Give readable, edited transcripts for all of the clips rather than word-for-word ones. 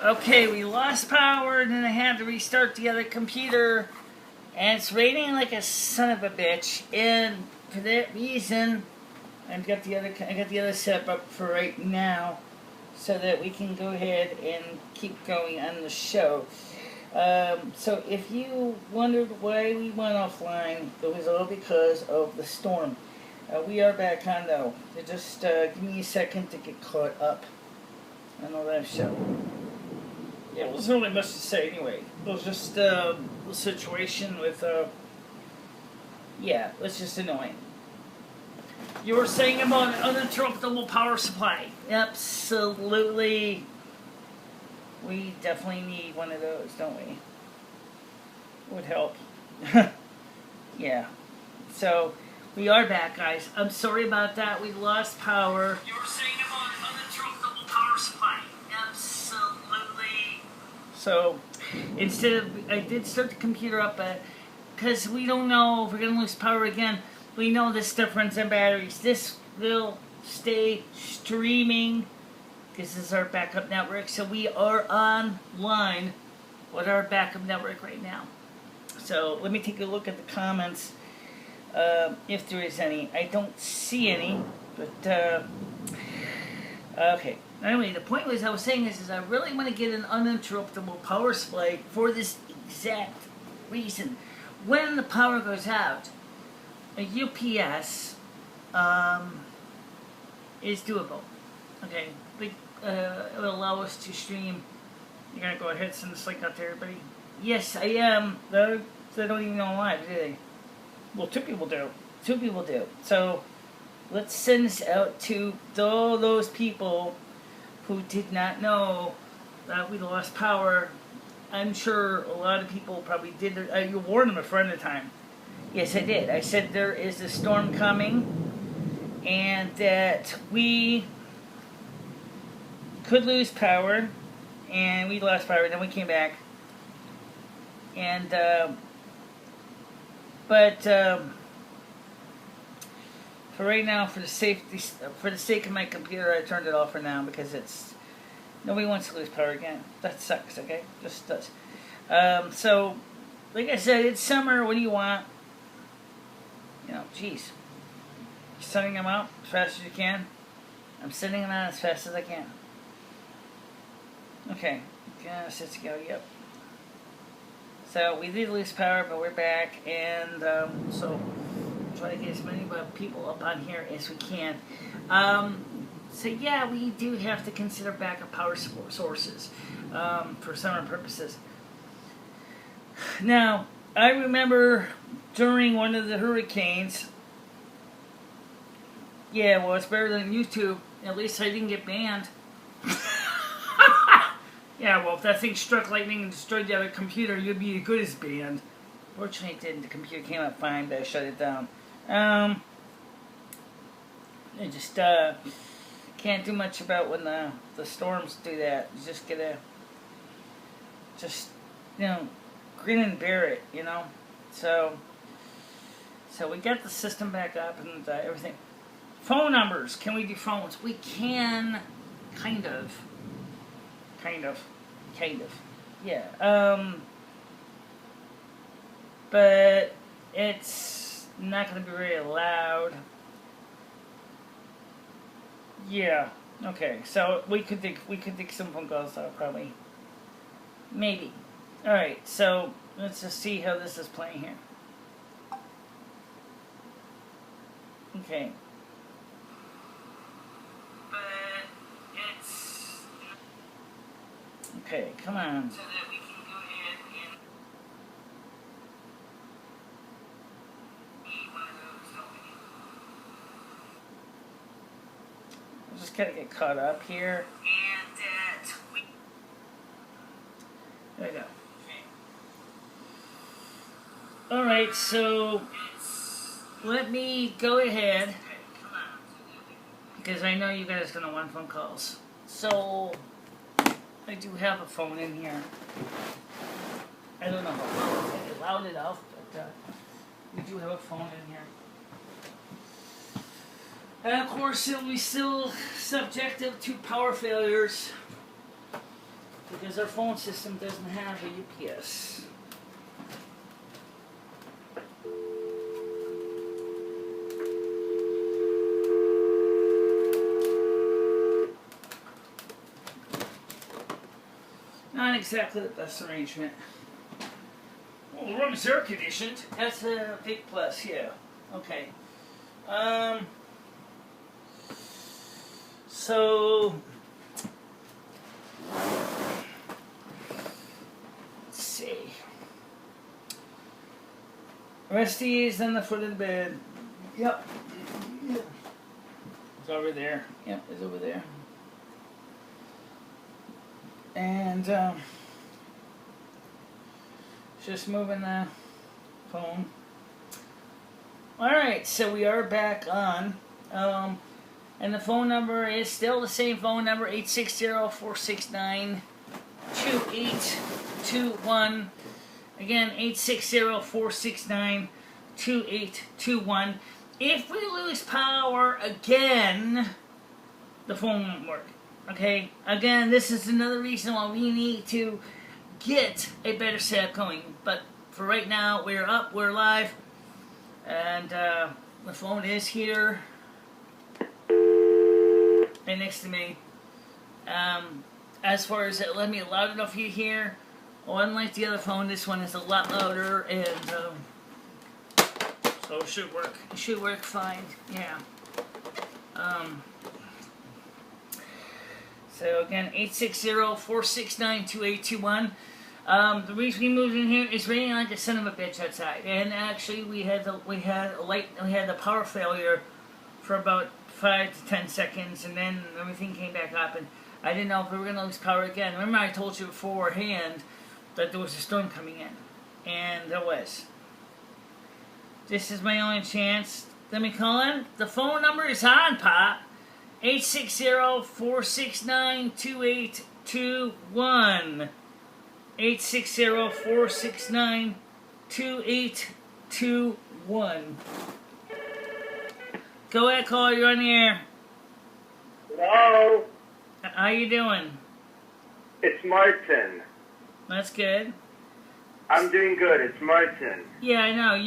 Okay, we lost power, and then I had to restart the other computer, and it's raining like a son of a bitch. And for that reason, I got the other setup up for right now, so that we can go ahead and keep going on the show. So if you wondered why we went offline, it was all because of the storm. We are back on though. So just give me a second to get caught up on the live show. Yeah, it wasn't really much to say anyway. It was just the situation with, yeah, it was just annoying. You were saying about an uninterruptible power supply. Absolutely. We definitely need one of those, don't we? Would help. Yeah. So, we are back, guys. I'm sorry about that. We lost power. You were saying about an uninterruptible power supply. Absolutely. So, instead of, I did start the computer up, because we don't know if we're going to lose power again. We know this stuff runs on batteries. This will stay streaming. This is our backup network. So we are online with our backup network right now. So let me take a look at the comments, if there is any. I don't see any, but okay. Anyway, the point was I was saying is I really want to get an uninterruptible power supply for this exact reason. When the power goes out, a UPS is doable. Okay, it will allow us to stream. You're gonna go ahead and send this link out to everybody. Yes, I am. They don't even know why, do they? Well, two people do. Two people do. So let's send this out to all those people who did not know that we lost power. I'm sure a lot of people probably did. You warned them a friend of the time. Yes, I did. I said there is a storm coming and that we could lose power, and we lost power, then we came back. And, but for right now, for the sake of my computer, I turned it off for now because nobody wants to lose power again. That sucks, okay? Just does. So, like I said, it's summer. What do you want? You know, geez. Sending them out as fast as you can. I'm sending them out as fast as I can. Okay. Yes, let's go. Yep. So we did lose power, but we're back, and so try to get as many people up on here as we can. So yeah, we do have to consider backup power sources for summer purposes. Now, I remember during one of the hurricanes, yeah, well, it's better than YouTube. At least I didn't get banned. Yeah, well, if that thing struck lightning and destroyed the other computer, you'd be as good as banned. Fortunately, it didn't. The computer came out fine, but I shut it down. I just can't do much about when the storms do that. You just gotta, grin and bear it, you know. So we got the system back up and everything. Phone numbers. Can we do phones? We can, kind of. Yeah. But it's not going to be very loud. Yeah. Okay. So we could take some phone calls out probably. Maybe. All right. So let's just see how this is playing here. Okay. Okay, come on. So that we can go ahead and eat one of those, don't we? I'm just gonna get caught up here. And that we... There we go. Okay. Alright, so let me go ahead. Because I know you guys are gonna want phone calls. So I do have a phone in here. I don't know how loud enough, but we do have a phone in here. And of course, it'll be still subjective to power failures. because our phone system doesn't have a UPS. Not exactly the best arrangement. Well, the room is air conditioned. That's a big plus, yeah. Okay. So let's see. Rusty is on the foot of the bed. Yep. It's over there. Yep, it's over there. And just moving the phone. Alright, so we are back on. And the phone number is still the same phone number, 860-469-2821. Again, 860-469-2821. If we lose power again, the phone won't work. Okay? Again, this is another reason why we need to get a better setup going. But for right now, we're up, we're live, and the phone is here right next to me. As far as it let me loud enough for you here, unlike the other phone, this one is a lot louder, and so it should work. It should work fine. Yeah. So again, 860-469-2821. The reason we moved in here is raining like a son of a bitch outside, and actually we had the power failure for about 5 to 10 seconds, and then everything came back up, and I didn't know if we were going to lose power again. Remember I told you beforehand that there was a storm coming in, and there was. This is my only chance. Let me call in. The phone number is on, Pop. 860-469-2821. 860-469-2821. Go ahead, caller. You're on the air. Hello. How you doing? It's Martin. That's good. I'm doing good. It's Martin. Yeah, I know.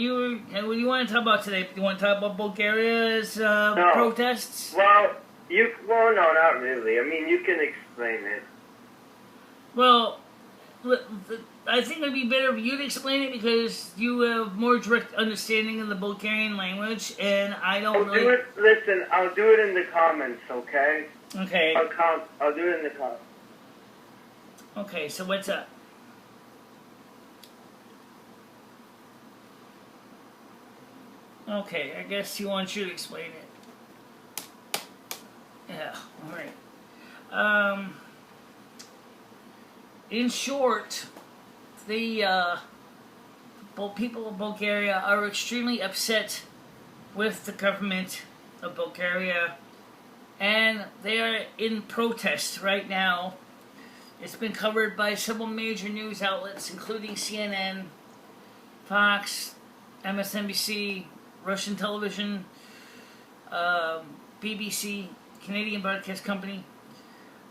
What do you want to talk about today? You want to talk about Bulgaria's protests? Well, no, not really. I mean, you can explain it. Well, I think it would be better if you to explain it because you have more direct understanding of the Bulgarian language, and I don't really... Listen, I'll do it in the comments, okay? Okay. I'll do it in the comments. Okay, so what's up? Okay, I guess he wants you to explain it. Yeah, alright. In short, the people of Bulgaria are extremely upset with the government of Bulgaria, and they are in protest right now. It's been covered by several major news outlets, including CNN, Fox, MSNBC, Russian television, BBC, Canadian Broadcast Company,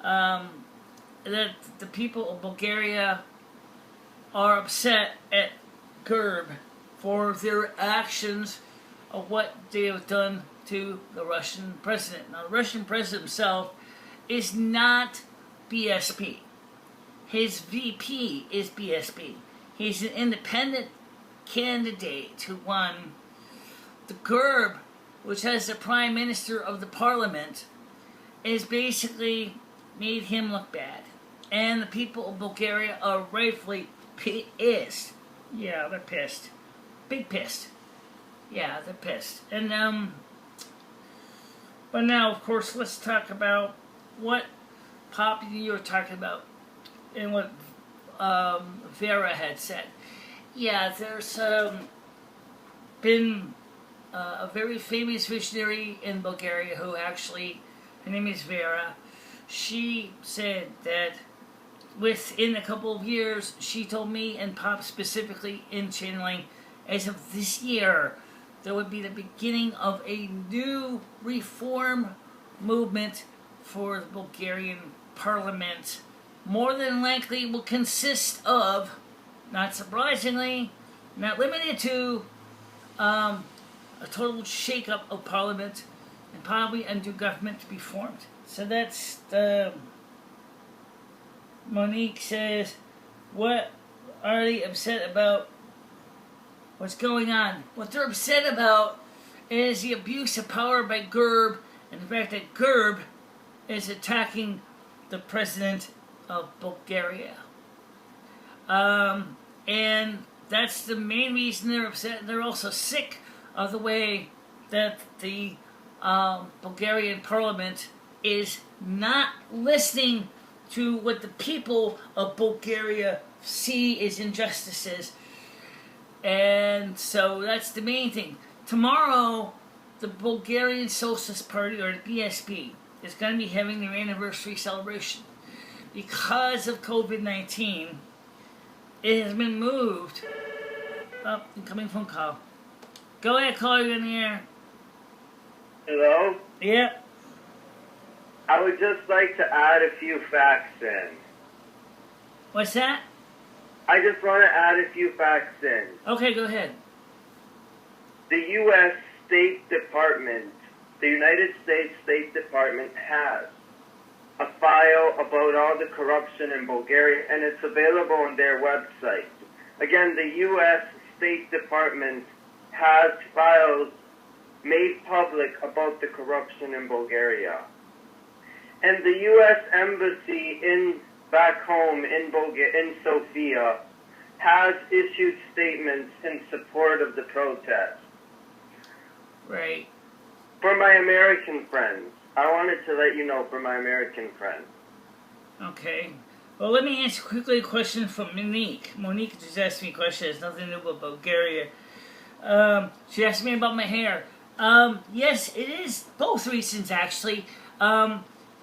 that the people of Bulgaria are upset at GERB for their actions of what they have done to the Russian president. Now, the Russian president himself is not BSP. His VP is BSP. He's an independent candidate who won. The GERB, which has the Prime Minister of the Parliament, is basically made him look bad. And the people of Bulgaria are rightfully pissed. Yeah, they're pissed. Big pissed. Yeah, they're pissed. And, but now, of course, let's talk about what Pop you were talking about and what Vera had said. Yeah, there's been a very famous visionary in Bulgaria who actually, her name is Vera. She said that within a couple of years, she told me and Pop specifically in channeling, as of this year, there would be the beginning of a new reform movement for the Bulgarian parliament more than likely will consist of, not surprisingly, not limited to, a total shake-up of Parliament and probably a new government to be formed. So that's the... Monique says, what are they upset about? What's going on? What they're upset about is the abuse of power by Gerb and the fact that Gerb is attacking the president of Bulgaria. And that's the main reason they're upset. They're also sick of the way that the Bulgarian parliament is not listening to what the people of Bulgaria see as injustices. And so that's the main thing. Tomorrow, the Bulgarian Socialist Party, or the BSP, is going to be having their anniversary celebration. Because of COVID-19, it has been moved. Oh, incoming phone call. Go ahead, call you in the air. Hello? Yep. I would just like to add a few facts in. What's that? I just want to add a few facts in. Okay, go ahead. The U.S. State Department, the United States State Department has a file about all the corruption in Bulgaria, and it's available on their website. Again, the U.S. State Department has files made public about the corruption in Bulgaria. And the U.S. Embassy back home in Sofia has issued statements in support of the protest. Right. For my American friends, I wanted to let you know, for my American friends. Okay. Well, let me answer quickly a question from Monique. Monique just asked me a question that has nothing to do with Bulgaria. She asked me about my hair. Yes, it is both reasons, actually.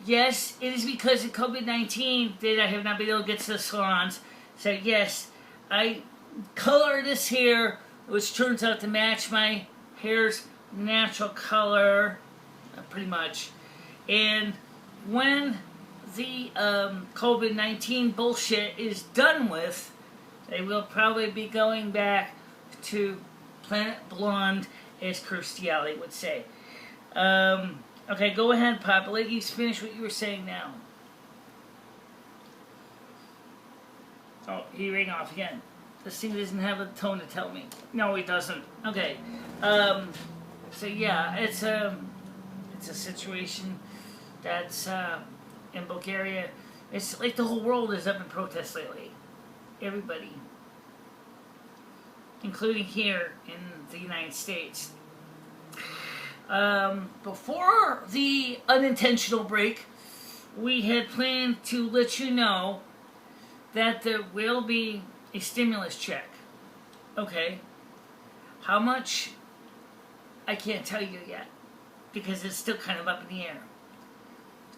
Yes, it is because of COVID-19 that I have not been able to get to the salons. So yes, I color this hair, which turns out to match my hair's natural color, pretty much. And when the COVID-19 bullshit is done with, they will probably be going back to Planet Blonde, as Kirstie Alley would say. Okay, go ahead, Pop. I'll let you finish what you were saying now. Oh, he rang off again. This thing doesn't have a tone to tell me. No, he doesn't. Okay. So yeah, it's a situation that's in Bulgaria. It's like the whole world is up in protest lately. Everybody, including here in the United States. Before the unintentional break, we had planned to let you know that there will be a stimulus check. Okay. How much? I can't tell you yet, because it's still kind of up in the air.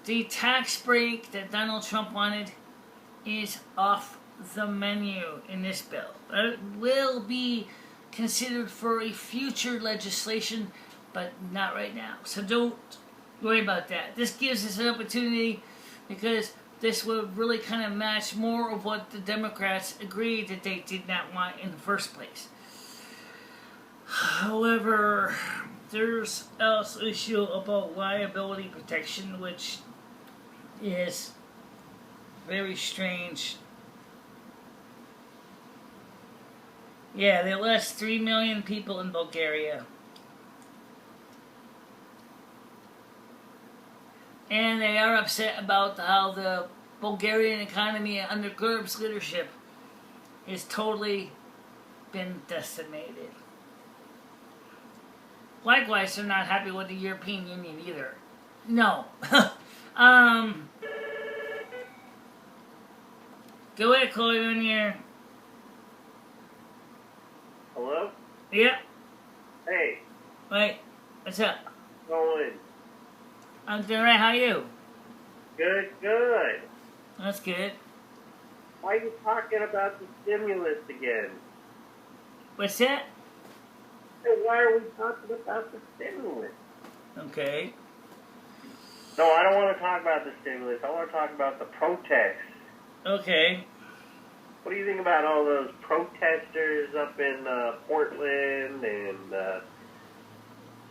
The tax break that Donald Trump wanted is off the menu in this bill. It will be considered for a future legislation, but not right now. So don't worry about that. This gives us an opportunity because this would really kind of match more of what the Democrats agreed that they did not want in the first place. However, there's also an issue about liability protection, which is very strange. Yeah, they lost 3 million people in Bulgaria. And they are upset about how the Bulgarian economy under Gerb's leadership has totally been decimated. Likewise, they're not happy with the European Union either. No. Go ahead, Chloe, in here. Hello? Yep. Hey. Wait, what's up? Nolan. I'm doing right, how are you? Good, good. That's good. Why are you talking about the stimulus again? What's that? Hey, why are we talking about the stimulus? Okay. No, I don't want to talk about the stimulus. I want to talk about the protests. Okay. What do you think about all those protesters up in Portland and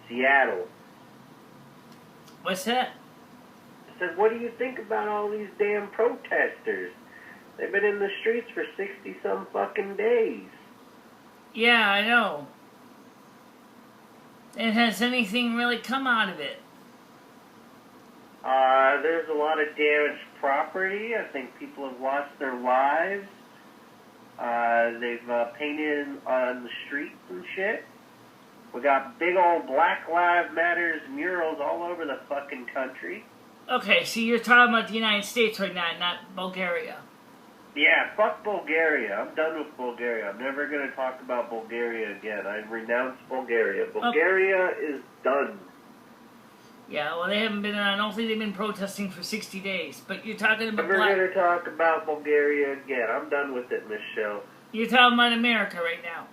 Seattle? What's that? I said, what do you think about all these damn protesters? They've been in the streets for 60-some fucking days. Yeah, I know. And has anything really come out of it? There's a lot of damaged property. I think people have lost their lives. They've painted on the streets and shit. We got big old Black Lives Matters murals all over the fucking country. Okay, so you're talking about the United States right now, not Bulgaria. Yeah, fuck Bulgaria. I'm done with Bulgaria. I'm never going to talk about Bulgaria again. I renounce Bulgaria. Bulgaria is done. Yeah, well, they haven't been. I don't think they've been protesting for 60 days. But you're talking about. Never going to talk about Bulgaria again. I'm done with it, Michele. You're talking about America right now.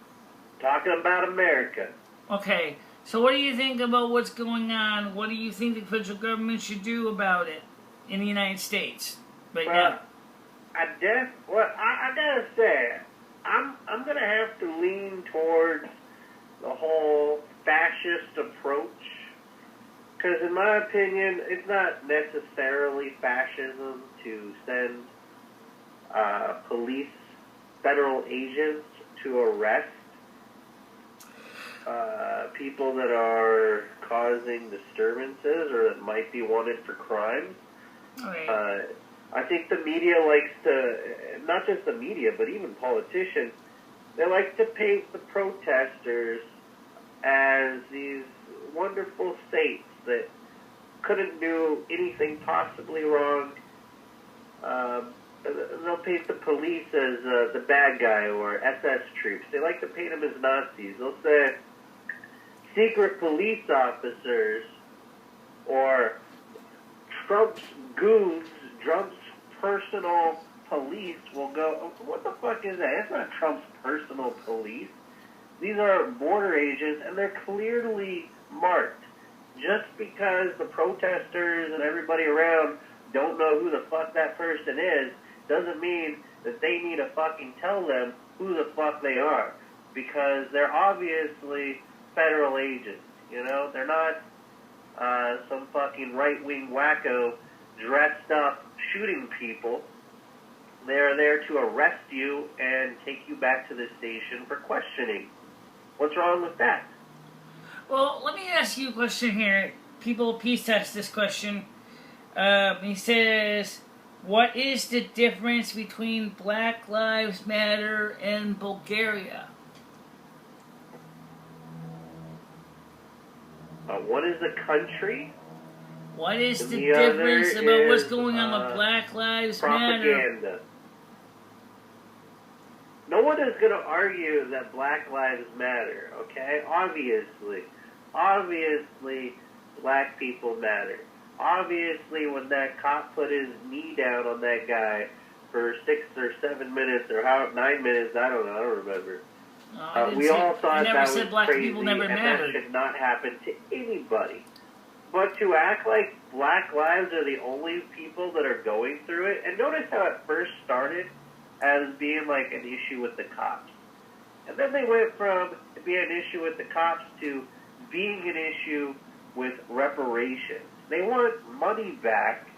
Talking about America. Okay, so what do you think about what's going on? What do you think the federal government should do about it in the United States right now? I gotta say, I'm gonna have to lean towards the whole fascist approach. Because in my opinion, it's not necessarily fascism to send police, federal agents to arrest people that are causing disturbances or that might be wanted for crimes. Okay. I think the media likes to, not just the media, but even politicians, they like to paint the protesters as these wonderful saints that couldn't do anything possibly wrong. They'll paint the police as the bad guy or SS troops. They like to paint them as Nazis. They'll say secret police officers or Trump's goons, Trump's personal police will go, what the fuck is that? It's not Trump's personal police. These are border agents, and they're clearly marked. Just because the protesters and everybody around don't know who the fuck that person is, doesn't mean that they need to fucking tell them who the fuck they are. Because they're obviously federal agents, you know? They're not some fucking right-wing wacko dressed up shooting people. They're there to arrest you and take you back to the station for questioning. What's wrong with that? Well, let me ask you a question here. People, please text this question. He says, what is the difference between Black Lives Matter and Bulgaria? One is a country. What is the The difference other about what's is, going on with Black Lives Matter? Propaganda. No one is going to argue that Black Lives Matter, okay? Obviously, black people matter. Obviously, when that cop put his knee down on that guy for 6 or 7 minutes or 9 minutes, I don't remember. We all thought that was black crazy, people never and mattered. that should not happen to anybody. But to act like black lives are the only people that are going through it, and notice how it first started as being like an issue with the cops. And then they went from it being an issue with the cops to being an issue with reparations. They want money back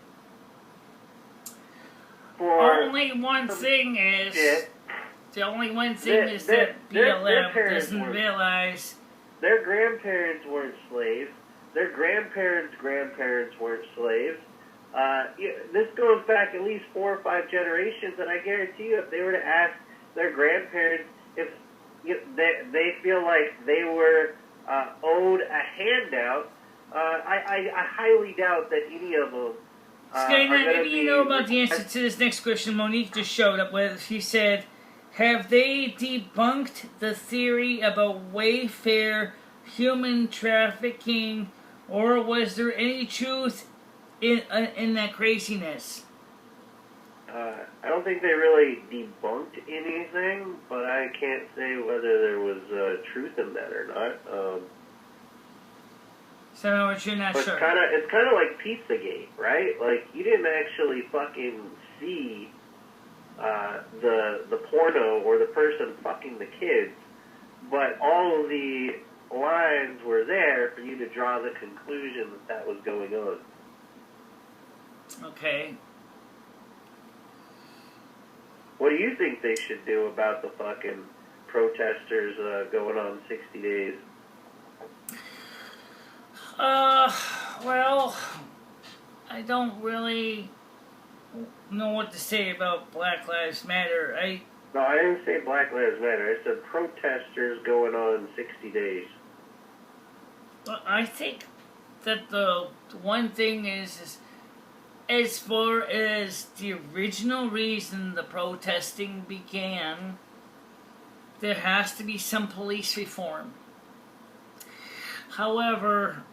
for only one thing is shit. the only one thing is that BLM doesn't realize their grandparents weren't slaves. Their grandparents' grandparents weren't slaves. This goes back at least 4 or 5 generations, and I guarantee you, if they were to ask their grandparents if they feel like they were owed a handout, I highly doubt that any of them maybe you know about the answer to this next question Monique just showed up with. She said, have they debunked the theory about Wayfair human trafficking, or was there any truth in that craziness? I don't think they really debunked anything, but I can't say whether there was truth in that or not. So you're not sure. It's kind of like Pizzagate, right? Like, you didn't actually fucking see but all of the lines were there for you to draw the conclusion that that was going on. Okay. What do you think they should do about the fucking protesters going on 60 days? Well, I don't really know what to say about Black Lives Matter. No, I didn't say Black Lives Matter. I said protesters going on 60 days. I think that the one thing is as far as the original reason the protesting began, there has to be some police reform. However,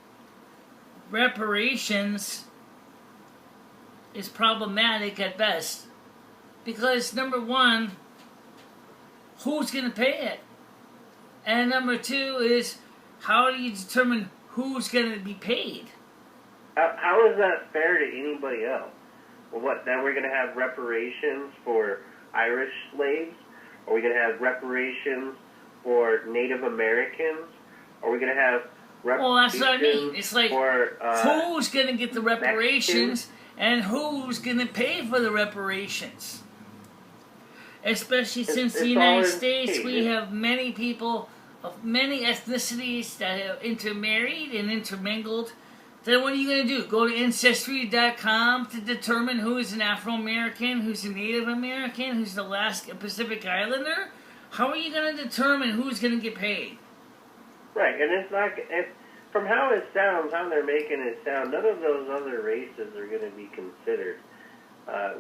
reparations is problematic at best. Because, number one, who's going to pay it? And number two is, how do you determine who's going to be paid? How is that fair to anybody else? Well, what, now we're going to have reparations for Irish slaves? Are we going to have reparations for Native Americans? Are we going to have reparations? Well, that's what I mean. It's like, for, who's going to get the reparations Mexicans? and who's going to pay for the reparations? Especially since the United States, we have many people of many ethnicities that have intermarried and intermingled. Then what are you going to do? Go to Ancestry.com to determine who is an Afro-American, who's a Native American, who's an Alaska Pacific Islander? How are you going to determine who's going to get paid? Right, and it's not, from how it sounds, how they're making it sound, none of those other races are going to be considered.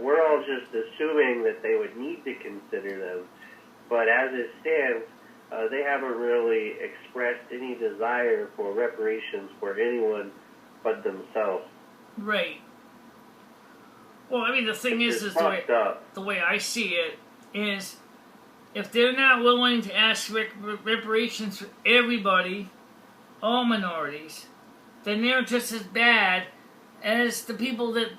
We're all just assuming that they would need to consider them, but as it stands, they haven't really expressed any desire for reparations for anyone but themselves. Right. Well, I mean, the thing is the way I see it is, if they're not willing to ask reparations for everybody, all minorities, then they're just as bad as the people that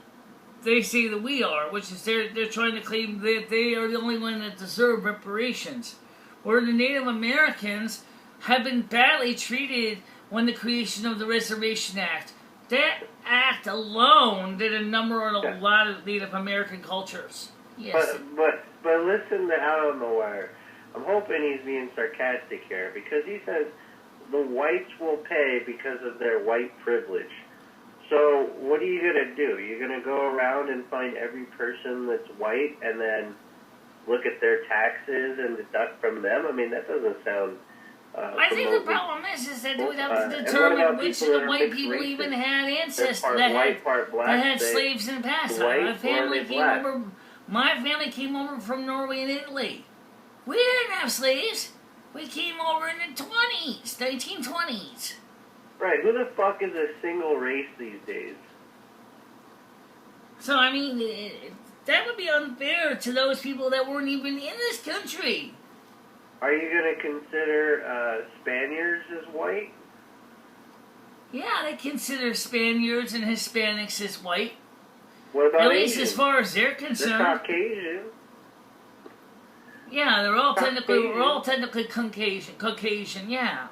they say that we are, which is they're trying to claim that they are the only one that deserve reparations. Where the Native Americans have been badly treated when the creation of the Reservation Act. That act alone did a number on a lot of Native American cultures. Yes. But listen to Out on the Wire. I'm hoping he's being sarcastic here, because he says the whites will pay because of their white privilege. So what are you going to do? You're going to go around and find every person that's white and then look at their taxes and deduct from them? I mean, that doesn't sound... I think the problem is that they would have to determine which of the white people even had ancestors that had slaves in the past. My family came over from Norway and Italy. We didn't have slaves. We came over in the 1920s. Right, who the fuck is a single race these days? So, I mean, that would be unfair to those people that weren't even in this country. Are you going to consider Spaniards as white? Yeah, they consider Spaniards and Hispanics as white. What about At least Asians? as far as they're concerned. They're Caucasian. Yeah, we're all technically Caucasian, yeah.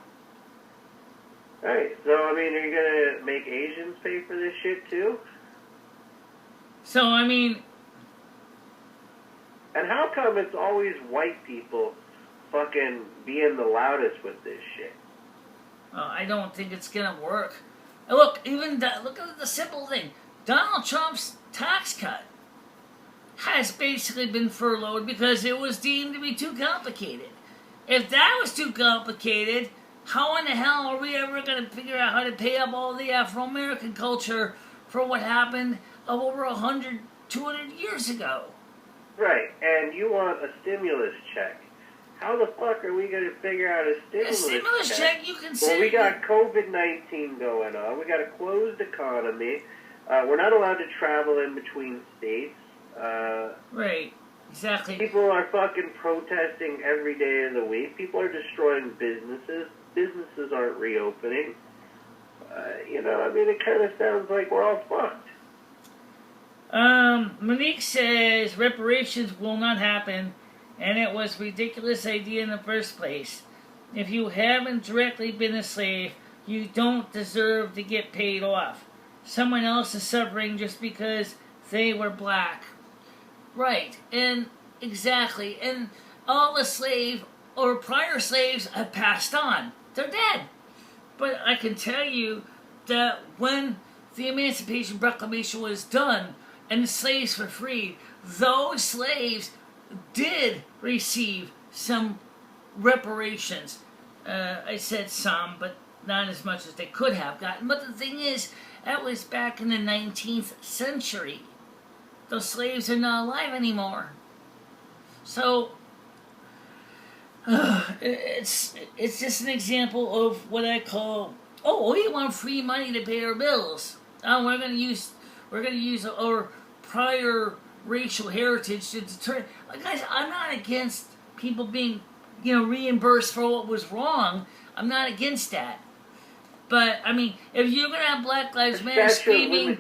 Right, so, I mean, are you going to make Asians pay for this shit, too? So, I mean... And how come it's always white people fucking being the loudest with this shit? I don't think it's gonna work. And look at the simple thing. Donald Trump's tax cut has basically been furloughed because it was deemed to be too complicated. If that was too complicated, how in the hell are we ever going to figure out how to pay up all the Afro-American culture for what happened over 100, 200 years ago? Right, and you want a stimulus check. How the fuck are we going to figure out a stimulus check? You can Well, we got COVID-19 going on. We got a closed economy. We're not allowed to travel in between states. Right, exactly. People are fucking protesting every day of the week. People are destroying businesses. Businesses aren't reopening. I mean, it kind of sounds like we're all fucked. Monique says reparations will not happen, and it was a ridiculous idea in the first place. If you haven't directly been a slave, you don't deserve to get paid off. Someone else is suffering just because they were black. Right, and exactly, and all the slave or prior slaves have passed on. They're dead. But I can tell you that when the Emancipation Proclamation was done and the slaves were freed, those slaves did receive some reparations. I said some, but not as much as they could have gotten. But the thing is, that was back in the 19th century. Those slaves are not alive anymore. So, it's just an example of what I call, oh, we want free money to pay our bills. Oh, we're gonna use our prior racial heritage to deter. Guys, I'm not against people being, reimbursed for what was wrong. I'm not against that. But I mean, if you're gonna have Black Lives Matter screaming,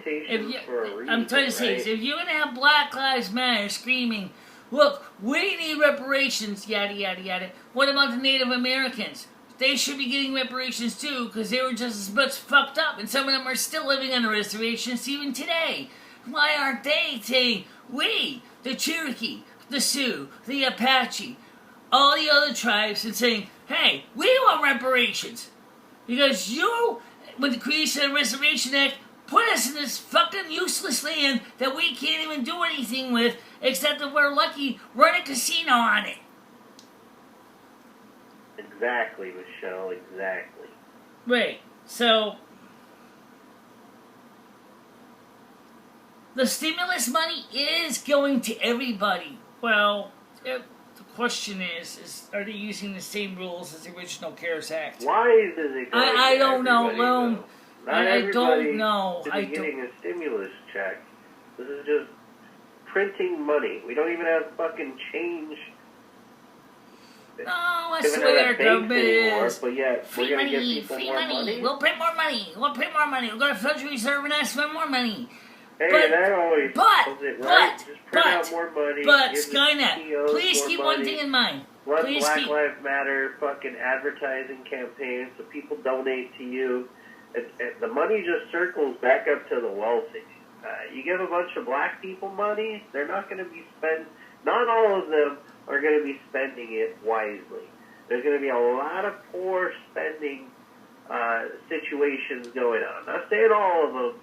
I'm trying to say, if you're gonna have Black Lives Matter screaming, look, we need reparations, yada yada yada. What about the Native Americans? They should be getting reparations too, because they were just as much fucked up, and some of them are still living on the reservations even today. Why aren't they saying, we, the Cherokee, the Sioux, the Apache, all the other tribes, and saying, hey, we want reparations? Because you, with the creation of the Reservation Act, put us in this fucking useless land that we can't even do anything with, except if we're lucky, run a casino on it. Exactly, Michele, exactly. Right, so the stimulus money is going to everybody. Well, the question is are they using the same rules as the original CARES Act? Why does it go I don't know. Well, I don't know. I don't getting a stimulus check. This is just printing money. We don't even have fucking change. No, that's the way our government is. But yet, free we're going to give money, people free more money. We'll print more money. We'll print more money. We'll go to the Federal Reserve and ask for more money. Hey, but, that always does it, right? Just print out more money. But Skynet, please keep one thing in mind. Run Please Black Lives Matter fucking advertising campaigns so people donate to you. And the money just circles back up to the wealthy. You give a bunch of black people money, they're not going to be not all of them are going to be spending it wisely. There's going to be a lot of poor spending situations going on. Not saying all of them,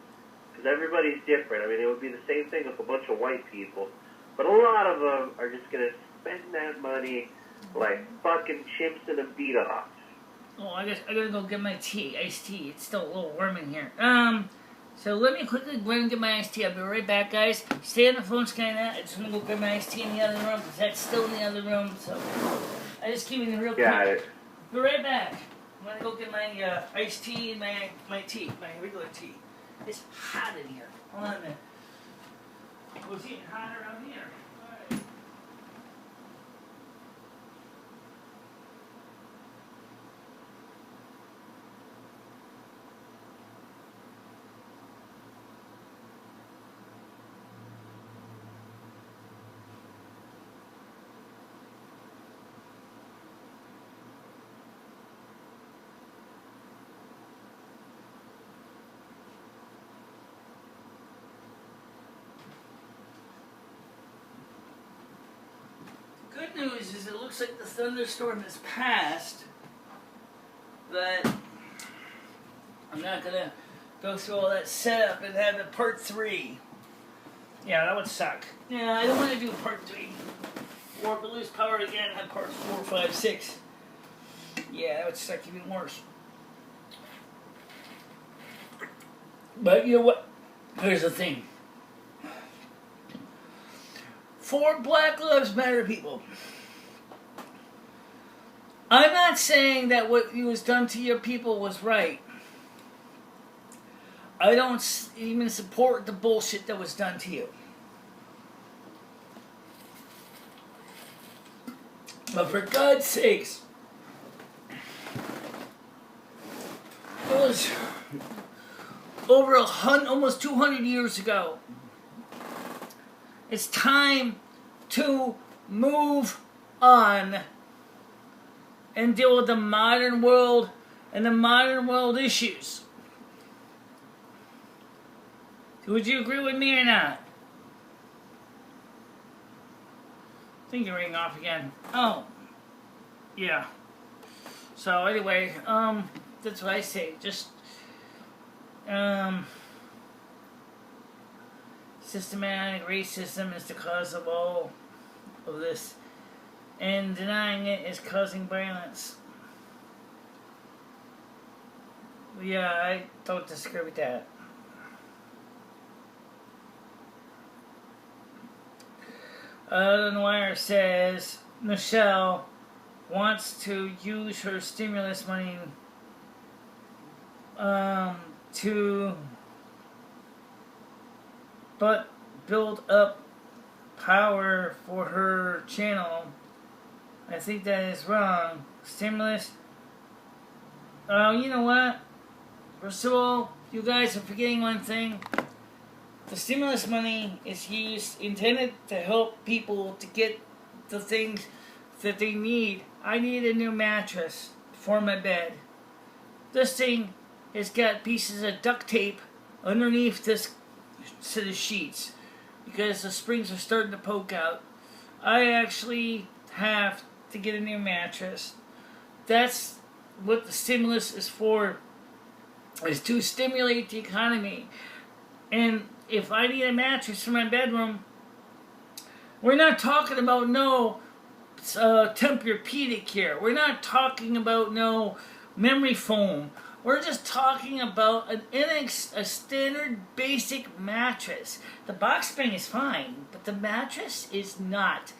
because everybody's different. I mean, it would be the same thing with a bunch of white people. But a lot of them are just going to spend that money like fucking chimps in a beat-off. Oh, I gotta go get my tea, iced tea. It's still a little warm in here. So let me quickly go and get my iced tea. I'll be right back, guys. Stay on the phone, Skynet. I just want to go get my iced tea in the other room, because that's still in the other room, so I just keep it real quick. Got it. Be right back. I'm gonna go get my iced tea and my tea, my regular tea. It's hot in here. Hold on a minute. Oh, it's getting hot around here. Alright. Good news is it looks like the thunderstorm has passed, but I'm not gonna go through all that setup and have a part 3. Yeah, that would suck. Yeah, I don't want to do part 3. Or if we lose power again, have part 4, 5, 6. Yeah, that would suck even worse. But you know what? Here's the thing. For Black Lives Matter people, I'm not saying that what was done to your people was right. I don't even support the bullshit that was done to you. But for God's sakes, it was over almost 200 years ago. It's time to move on and deal with the modern world and the modern world issues. Would you agree with me or not? I think you're ringing off again. Oh, yeah. So anyway, that's what I say. Just systematic racism is the cause of all of this, and denying it is causing violence. Yeah, I don't disagree with that. The Wire says Michele wants to use her stimulus money to build up power for her channel. I think that is wrong. Stimulus. You know what? First of all, you guys are forgetting one thing. The stimulus money is intended to help people to get the things that they need. I need a new mattress for my bed. This thing has got pieces of duct tape underneath this set of sheets because the springs are starting to poke out. I actually have to get a new mattress. That's what the stimulus is for, is to stimulate the economy. And if I need a mattress for my bedroom, we're not talking about no Tempur-Pedic here. We're not talking about no memory foam. We're just talking about a standard basic mattress. The box spring is fine, but the mattress is not.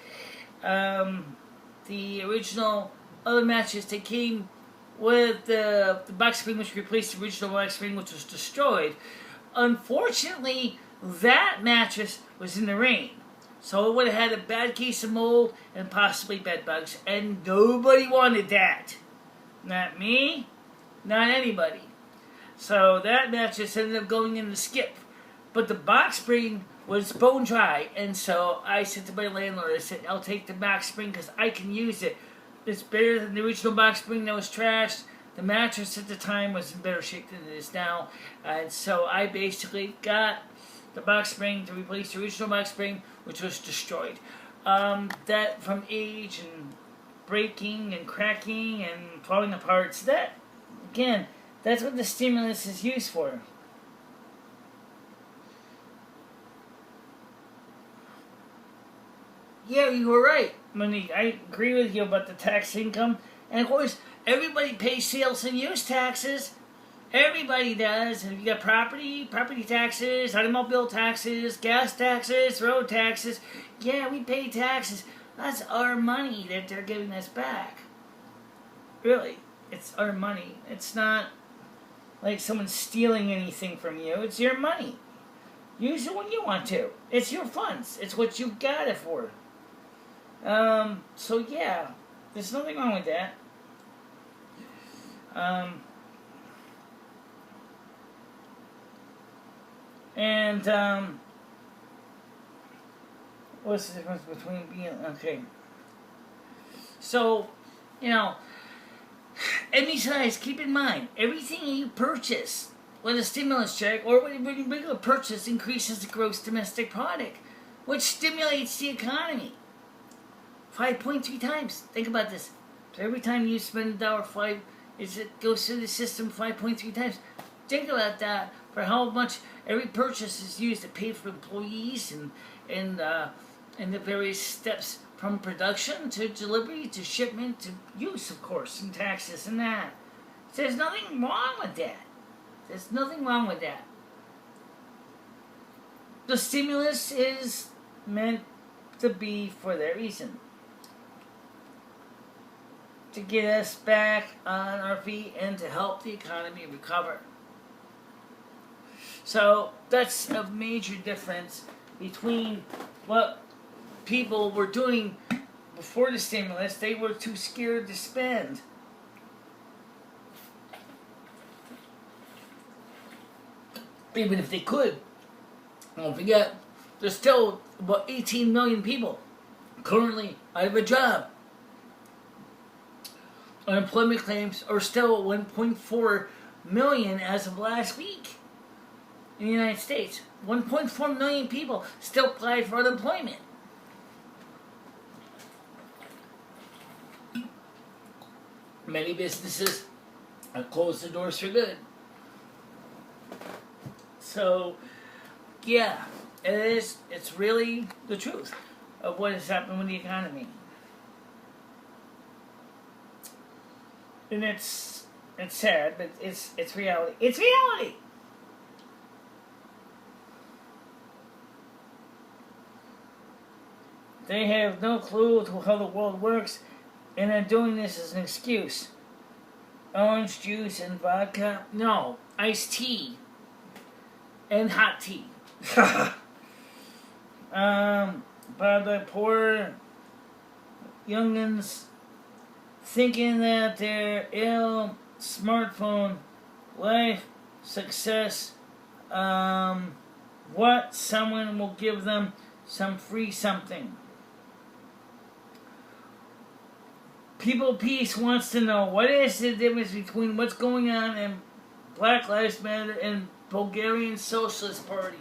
The original other mattress that came with the box spring, which replaced the original box spring, which was destroyed. Unfortunately, that mattress was in the rain, so it would have had a bad case of mold and possibly bed bugs, and nobody wanted that. Not me, not anybody. So that mattress ended up going in the skip. But the box spring was bone dry, and so I said to my landlord, I said, I'll take the box spring because I can use it. It's better than the original box spring that was trashed. The mattress at the time was in better shape than it is now, and so I basically got the box spring to replace the original box spring, which was destroyed. That from age and breaking and cracking and falling apart. So that, again, that's what the stimulus is used for. Yeah, you were right, Monique. I agree with you about the tax income. And of course, everybody pays sales and use taxes. Everybody does. If you got property taxes, automobile taxes, gas taxes, road taxes. Yeah, we pay taxes. That's our money that they're giving us back. Really, it's our money. It's not like someone's stealing anything from you. It's your money. Use it when you want to. It's your funds. It's what you got it for. So yeah, there's nothing wrong with that. What's the difference between being, okay. So, and besides, keep in mind, everything you purchase with a stimulus check or with a regular purchase increases the gross domestic product, which stimulates the economy 5.3 times. Think about this. So every time you spend $1.05, it goes through the system 5.3 times. Think about that for how much every purchase is used to pay for employees and the various steps from production to delivery to shipment to use, of course, and taxes and that. So there's nothing wrong with that. There's nothing wrong with that. The stimulus is meant to be for that reason. To get us back on our feet and to help the economy recover. So that's a major difference between what people were doing before the stimulus. They were too scared to spend. Even if they could. Don't forget, there's still about 18 million people currently out of a job. unemployment claims are still at 1.4 million as of last week in the United States. 1.4 million people still applied for unemployment. Many businesses have closed the doors for good. So, yeah, it's really the truth of what has happened with the economy. And it's sad, but it's reality. It's reality! They have no clue to how the world works, and they're doing this as an excuse. Orange juice and vodka? No, iced tea. And hot tea. But the poor youngins thinking that their ill smartphone life success, what someone will give them some free something. People Peace wants to know what is the difference between what's going on in Black Lives Matter and Bulgarian Socialist Party.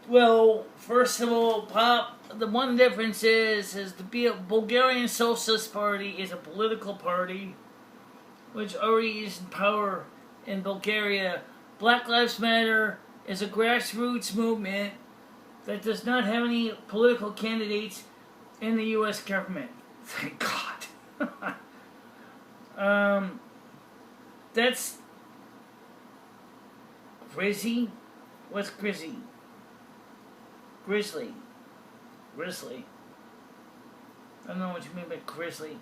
Well, first of all, the one difference is the Bulgarian Socialist Party is a political party which already is in power in Bulgaria. Black Lives Matter is a grassroots movement that does not have any political candidates in the U.S. government. Thank God. That's Grizzy. What's Grizzy? Grizzly. Grizzly. I don't know what you mean by grizzly.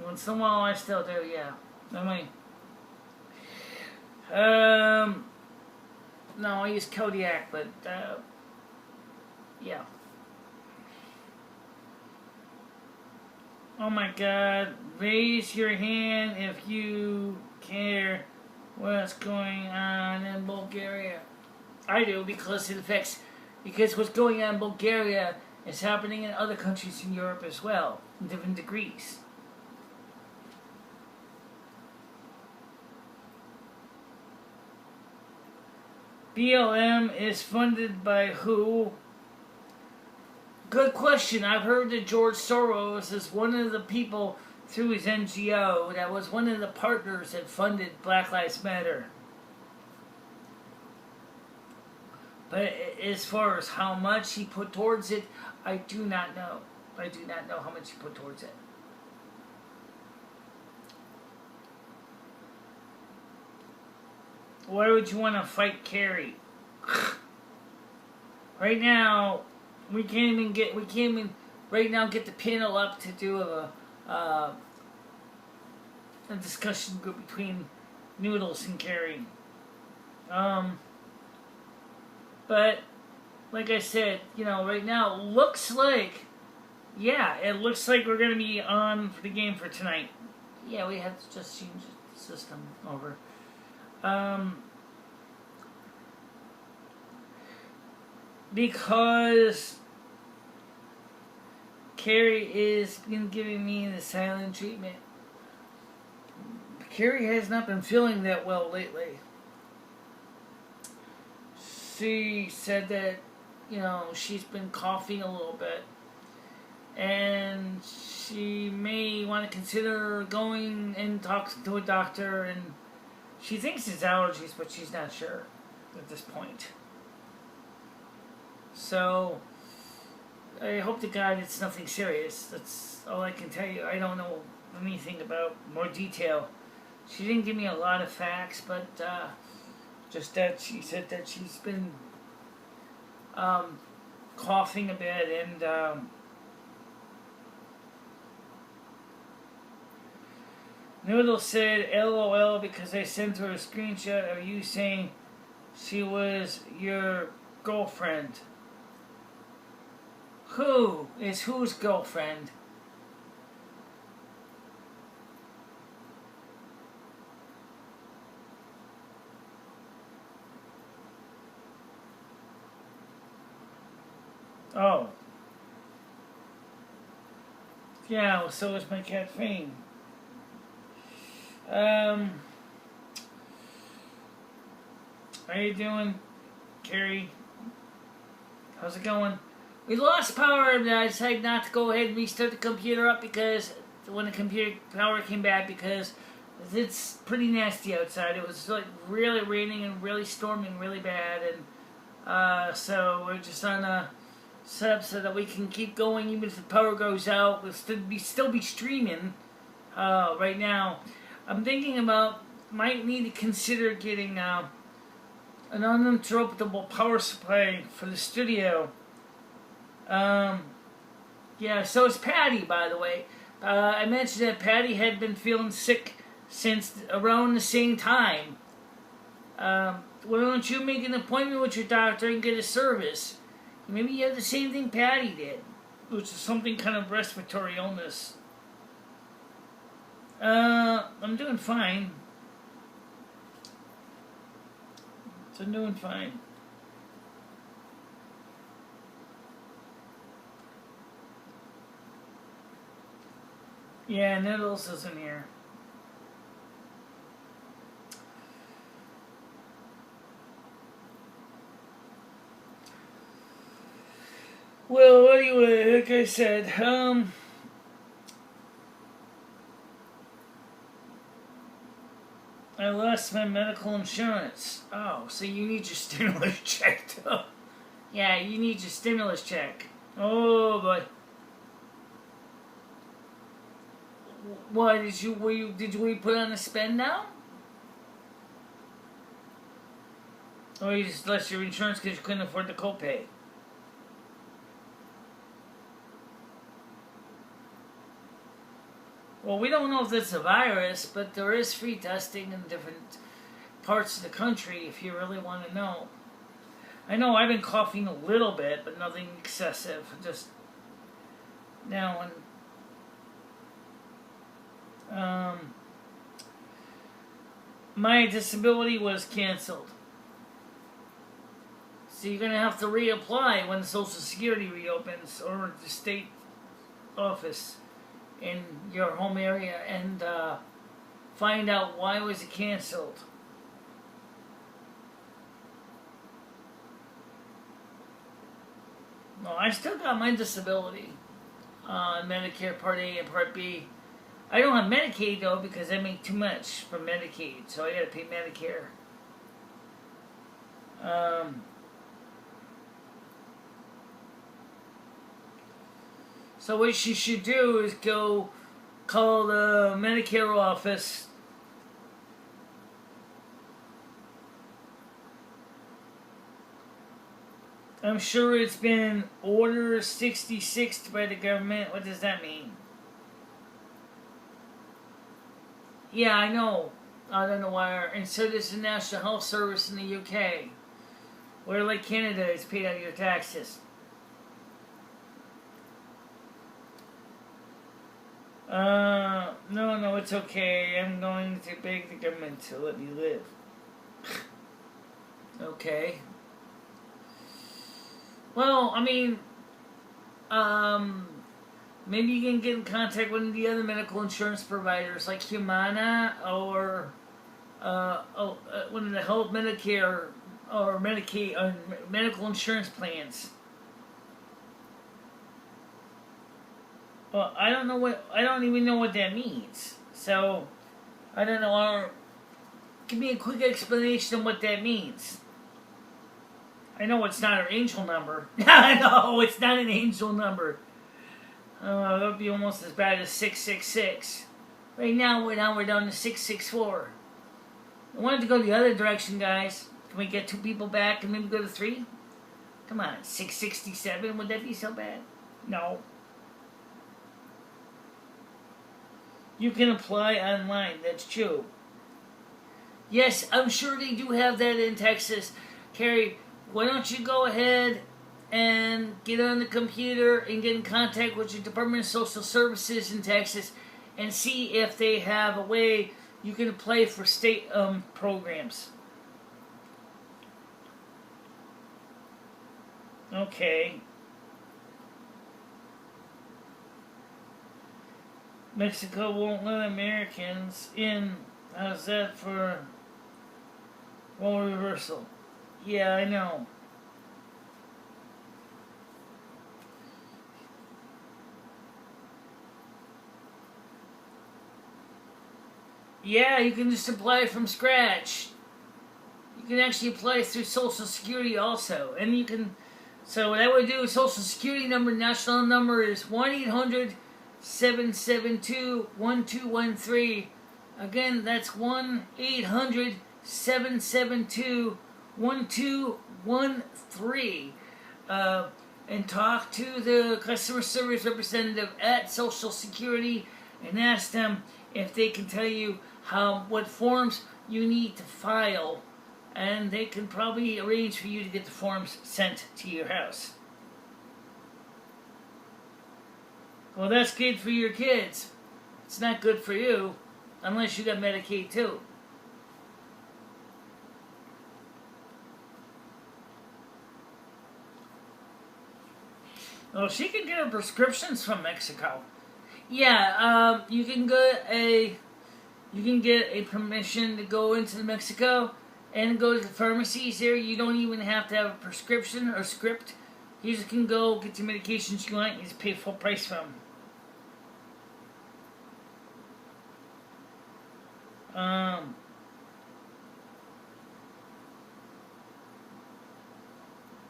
Once in a while I still do, yeah. Anyway. No, I use Kodiak, but, yeah. Oh my God, raise your hand if you care what's going on in Bulgaria. I do, because what's going on in Bulgaria is happening in other countries in Europe as well, in different degrees. BLM is funded by who? Good question. I've heard that George Soros is one of the people through his NGO that was one of the partners that funded Black Lives Matter. But as far as how much he put towards it, I do not know. I do not know how much he put towards it. Why would you want to fight Kerry? Right now, we can't even get the panel up to do a discussion group between Noodles and Kerry. But like I said, right now it looks like we're gonna be on for the game for tonight. Yeah, we have to just change the system over. Because Carrie is been giving me the silent treatment. Carrie has not been feeling that well lately. She said that, she's been coughing a little bit. And she may want to consider going and talking to a doctor, and she thinks it's allergies, but she's not sure at this point. So, I hope to God it's nothing serious. That's all I can tell you. I don't know anything about more detail. She didn't give me a lot of facts, but just that she said that she's been coughing a bit, and Noodle said LOL because I sent her a screenshot of you saying she was your girlfriend. Who is whose girlfriend? Oh. Yeah, well, so is my cat Fame. How you doing, Carrie? How's it going? We lost power and I decided not to go ahead and restart the computer up because when the computer power came back because it's pretty nasty outside. It was like really raining and really storming really bad, and so we're just on a setup so that we can keep going even if the power goes out. We'll still be streaming right now. I'm thinking about might need to consider getting an uninterruptible power supply for the studio. Yeah, so it's Patty, by the way. I mentioned that Patty had been feeling sick since around the same time. Why don't you make an appointment with your doctor and get a service? Maybe you have the same thing Patty did, which is something kind of respiratory illness. I'm doing fine. So I'm doing fine. Yeah, Nettles isn't here. Well, anyway, like I said, I lost my medical insurance. Oh, so you need your stimulus check, too. Yeah, you need your stimulus check. Oh, boy. Why did you put on a spend now? Or you just lost your insurance because you couldn't afford the copay? Well, we don't know if it's a virus, but there is free testing in different parts of the country if you really want to know. I know I've been coughing a little bit, but nothing excessive. Just now and my disability was canceled. So you're going to have to reapply when Social Security reopens or the state office in your home area and find out why was it canceled. No, I still got my disability on Medicare Part A and Part B. I don't have Medicaid though because I make too much for Medicaid, so I gotta pay Medicare. So what you should do is go call the Medicare office. I'm sure it's been Order 66 by the government. What does that mean? Yeah, I know. I don't know why. And so does the National Health Service in the UK. Where, like Canada, it's paid out of your taxes. No, it's okay. I'm going to beg the government to let me live. Okay. Well, I mean, maybe you can get in contact with the other medical insurance providers like Humana or one of the health Medicare or Medicaid or medical insurance plans. Well, I don't even know what that means. So, I don't know. Give me a quick explanation of what that means. I know it's not an angel number. No, it's not an angel number. That would be almost as bad as 666. Right now, we're down to 664. I wanted to go the other direction, guys. Can we get 2 people back and maybe go to 3? Come on, 667. Would that be so bad? No. You can apply online. That's true. Yes, I'm sure they do have that in Texas. Carrie, why don't you go ahead and get on the computer and get in contact with your Department of Social Services in Texas and see if they have a way you can apply for state programs. Okay. Mexico won't let Americans in. How's that for role reversal? Yeah, I know. Yeah, you can just apply from scratch. You can actually apply through Social Security also. And you can, so what I would do is Social Security number, national number is 1-800-772-1213. Again, that's 1-800-772-1213. And talk to the customer service representative at Social Security and ask them if they can tell you what forms you need to file, and they can probably arrange for you to get the forms sent to your house. Well, that's good for your kids. It's not good for you, unless you got Medicaid too. Well, she can get her prescriptions from Mexico. Yeah, you can get a permission to go into Mexico and go to the pharmacies there. You don't even have to have a prescription or script. You just can go get the medications you want. You just pay full price for them.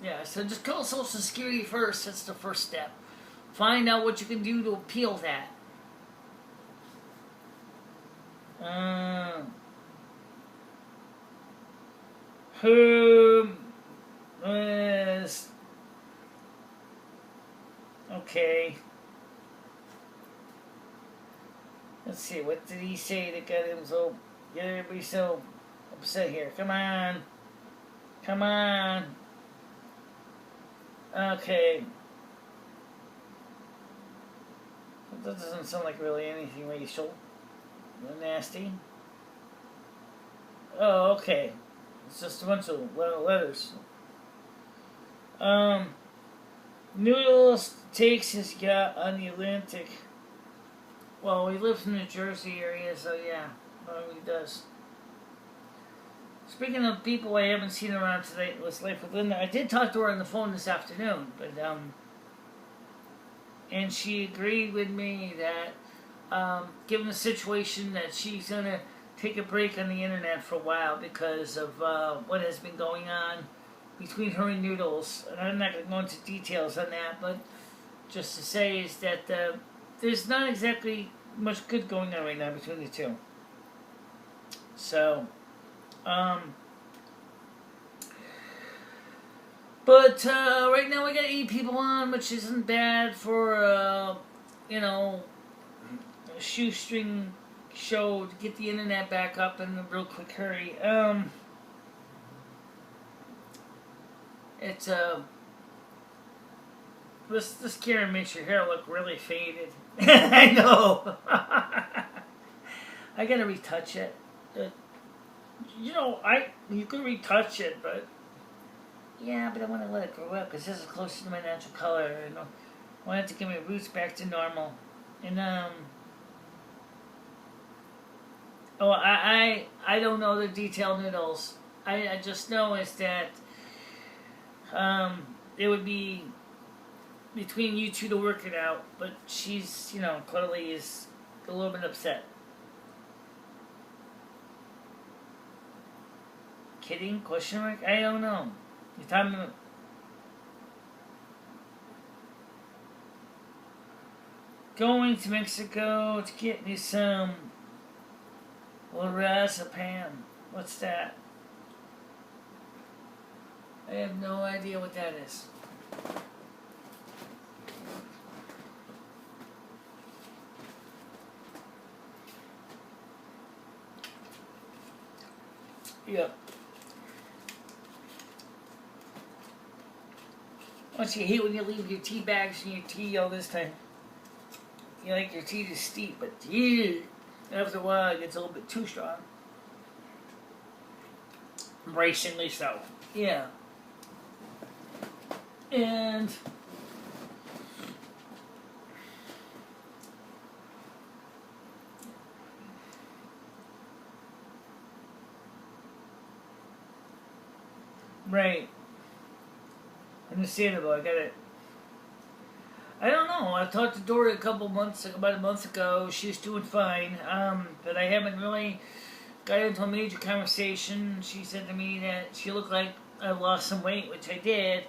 Yeah, so just call Social Security first. That's the first step. Find out what you can do to appeal that. Who is okay? Let's see. What did he say that got him so? Get everybody so upset here. Come on, come on. Okay. That doesn't sound like really anything racial. Nasty. Oh, okay. It's just a bunch of letters. Noodles takes his yacht on the Atlantic. Well, he lives in the Jersey area, so yeah, he does. Speaking of people I haven't seen around today, Let's Life with Linda. I did talk to her on the phone this afternoon, but and she agreed with me that given the situation that she's gonna take a break on the internet for a while because of what has been going on between her and Noodles. And I'm not going to go into details on that, but just to say is that there's not exactly much good going on right now between the two. So, but right now we got 8 people on, which isn't bad for a shoestring show to get the internet back up in a real quick hurry. It's this Karen makes your hair look really faded. I know. I gotta retouch it. You could retouch it, but yeah, but I want to let it grow up because this is closer to my natural color. And I want to get my roots back to normal. And I don't know the detailed Noodles. I just know is that it would be between you two to work it out, but she's, clearly is a little bit upset. Kidding? Question mark? I don't know. You're talking about going to Mexico to get me some lorazepam. What's that? I have no idea what that is. Yep. Don't you hate when you leave your tea bags and your tea all this time? You like your tea to steep, but after a while it gets a little bit too strong. Embracingly so. Yeah. And Right. Understandable, I get it. I don't know. I talked to Dory about a month ago. She's doing fine. But I haven't really got into a major conversation. She said to me that she looked like I lost some weight, which I did.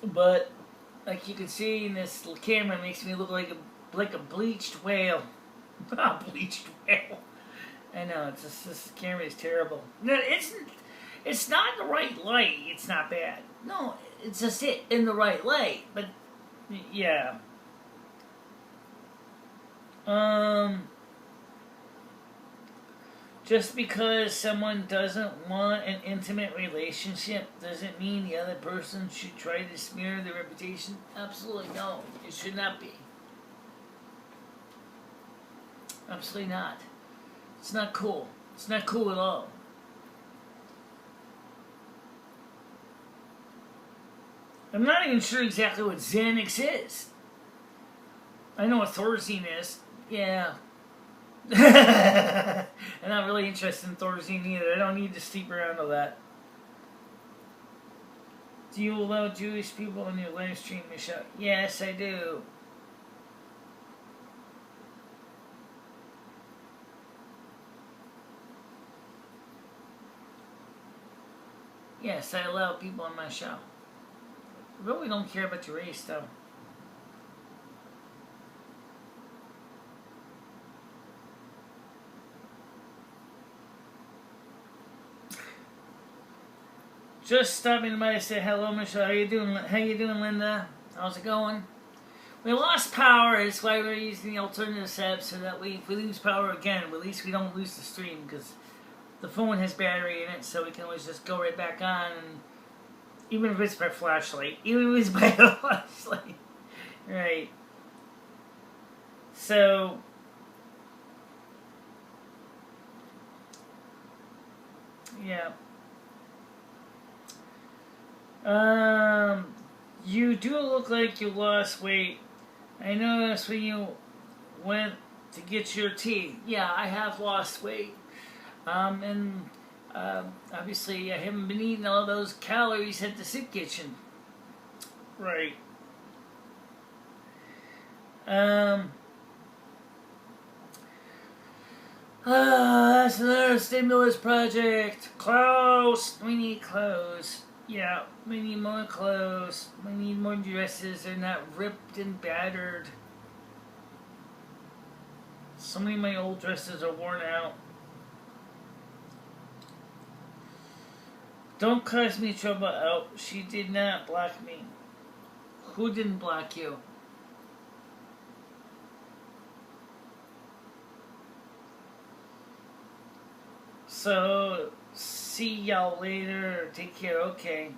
But like you can see in this camera, it makes me look like a bleached whale. A bleached whale. I know, this camera is terrible. No, it's not the right light. It's not bad. No, it's just in the right light. But yeah. Just because someone doesn't want an intimate relationship doesn't mean the other person should try to smear their reputation. Absolutely no. It should not be. Absolutely not. It's not cool. It's not cool at all. I'm not even sure exactly what Xanax is. I know what Thorazine is. Yeah. I'm not really interested in Thorazine either. I don't need to sleep around all that. Do you allow Jewish people on your live stream, Michele? Yes, I do. Yes, I allow people on my show. I really don't care about your race, though. Just stopping by to say hello, Michele. How you doing? How you doing, Linda? How's it going? We lost power. That's why we're using the alternative setup so that if we lose power again, at least we don't lose the stream because the phone has battery in it, so we can always just go right back on. And even if it's by flashlight, right? So. Yeah. You do look like you lost weight. I noticed when you went to get your tea. Yeah, I have lost weight. Obviously I haven't been eating all those calories at the soup kitchen. Right. That's another stimulus project. Clothes. We need clothes. Yeah, we need more clothes. We need more dresses. They're not ripped and battered. So many of my old dresses are worn out. Don't cause me trouble out. She did not block me. Who didn't block you? So, see y'all later. Take care. Okay.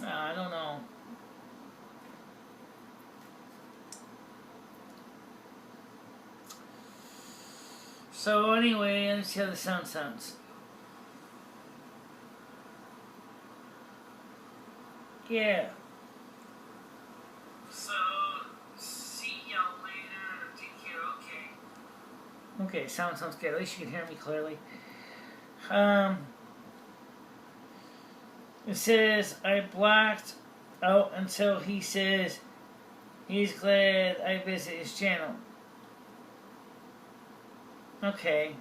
I don't know. So anyway, let's see how the sound sounds. Yeah. So, see y'all later. Take care. Okay. Okay, sounds good. At least you can hear me clearly. It says, I blocked out until he says he's glad I visit his channel. Okay.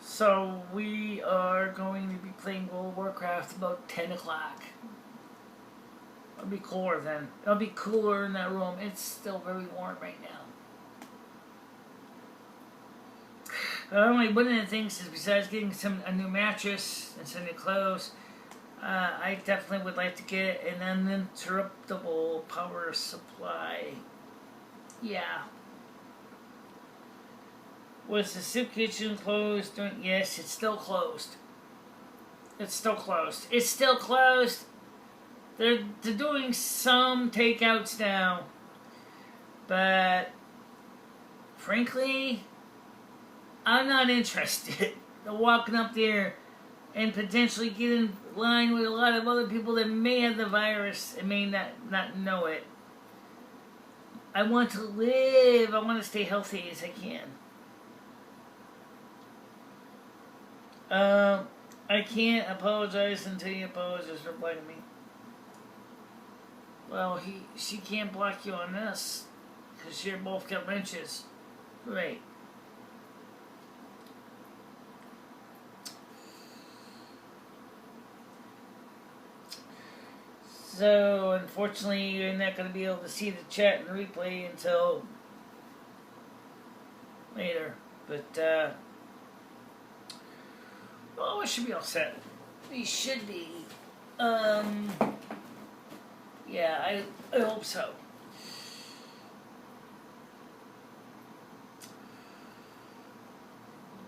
So we are going to be playing World of Warcraft about 10 o'clock. It'll be cooler then. It'll be cooler in that room. It's still very warm right now. One of the things is besides getting a new mattress and some new clothes, I definitely would like to get an uninterruptible power supply. Yeah. Was the soup kitchen closed? Yes, it's still closed. It's still closed. It's still closed. They're doing some takeouts now. But, frankly, I'm not interested in walking up there and potentially get in line with a lot of other people that may have the virus and may not know it. I want to live. I want to stay healthy as I can. I can't apologize until you apologize for blaming me. Well, she can't block you on this because you're both got wrenches. Right. So, unfortunately, you're not going to be able to see the chat and replay until later. But, oh, we should be all set. We should be. Yeah, I hope so.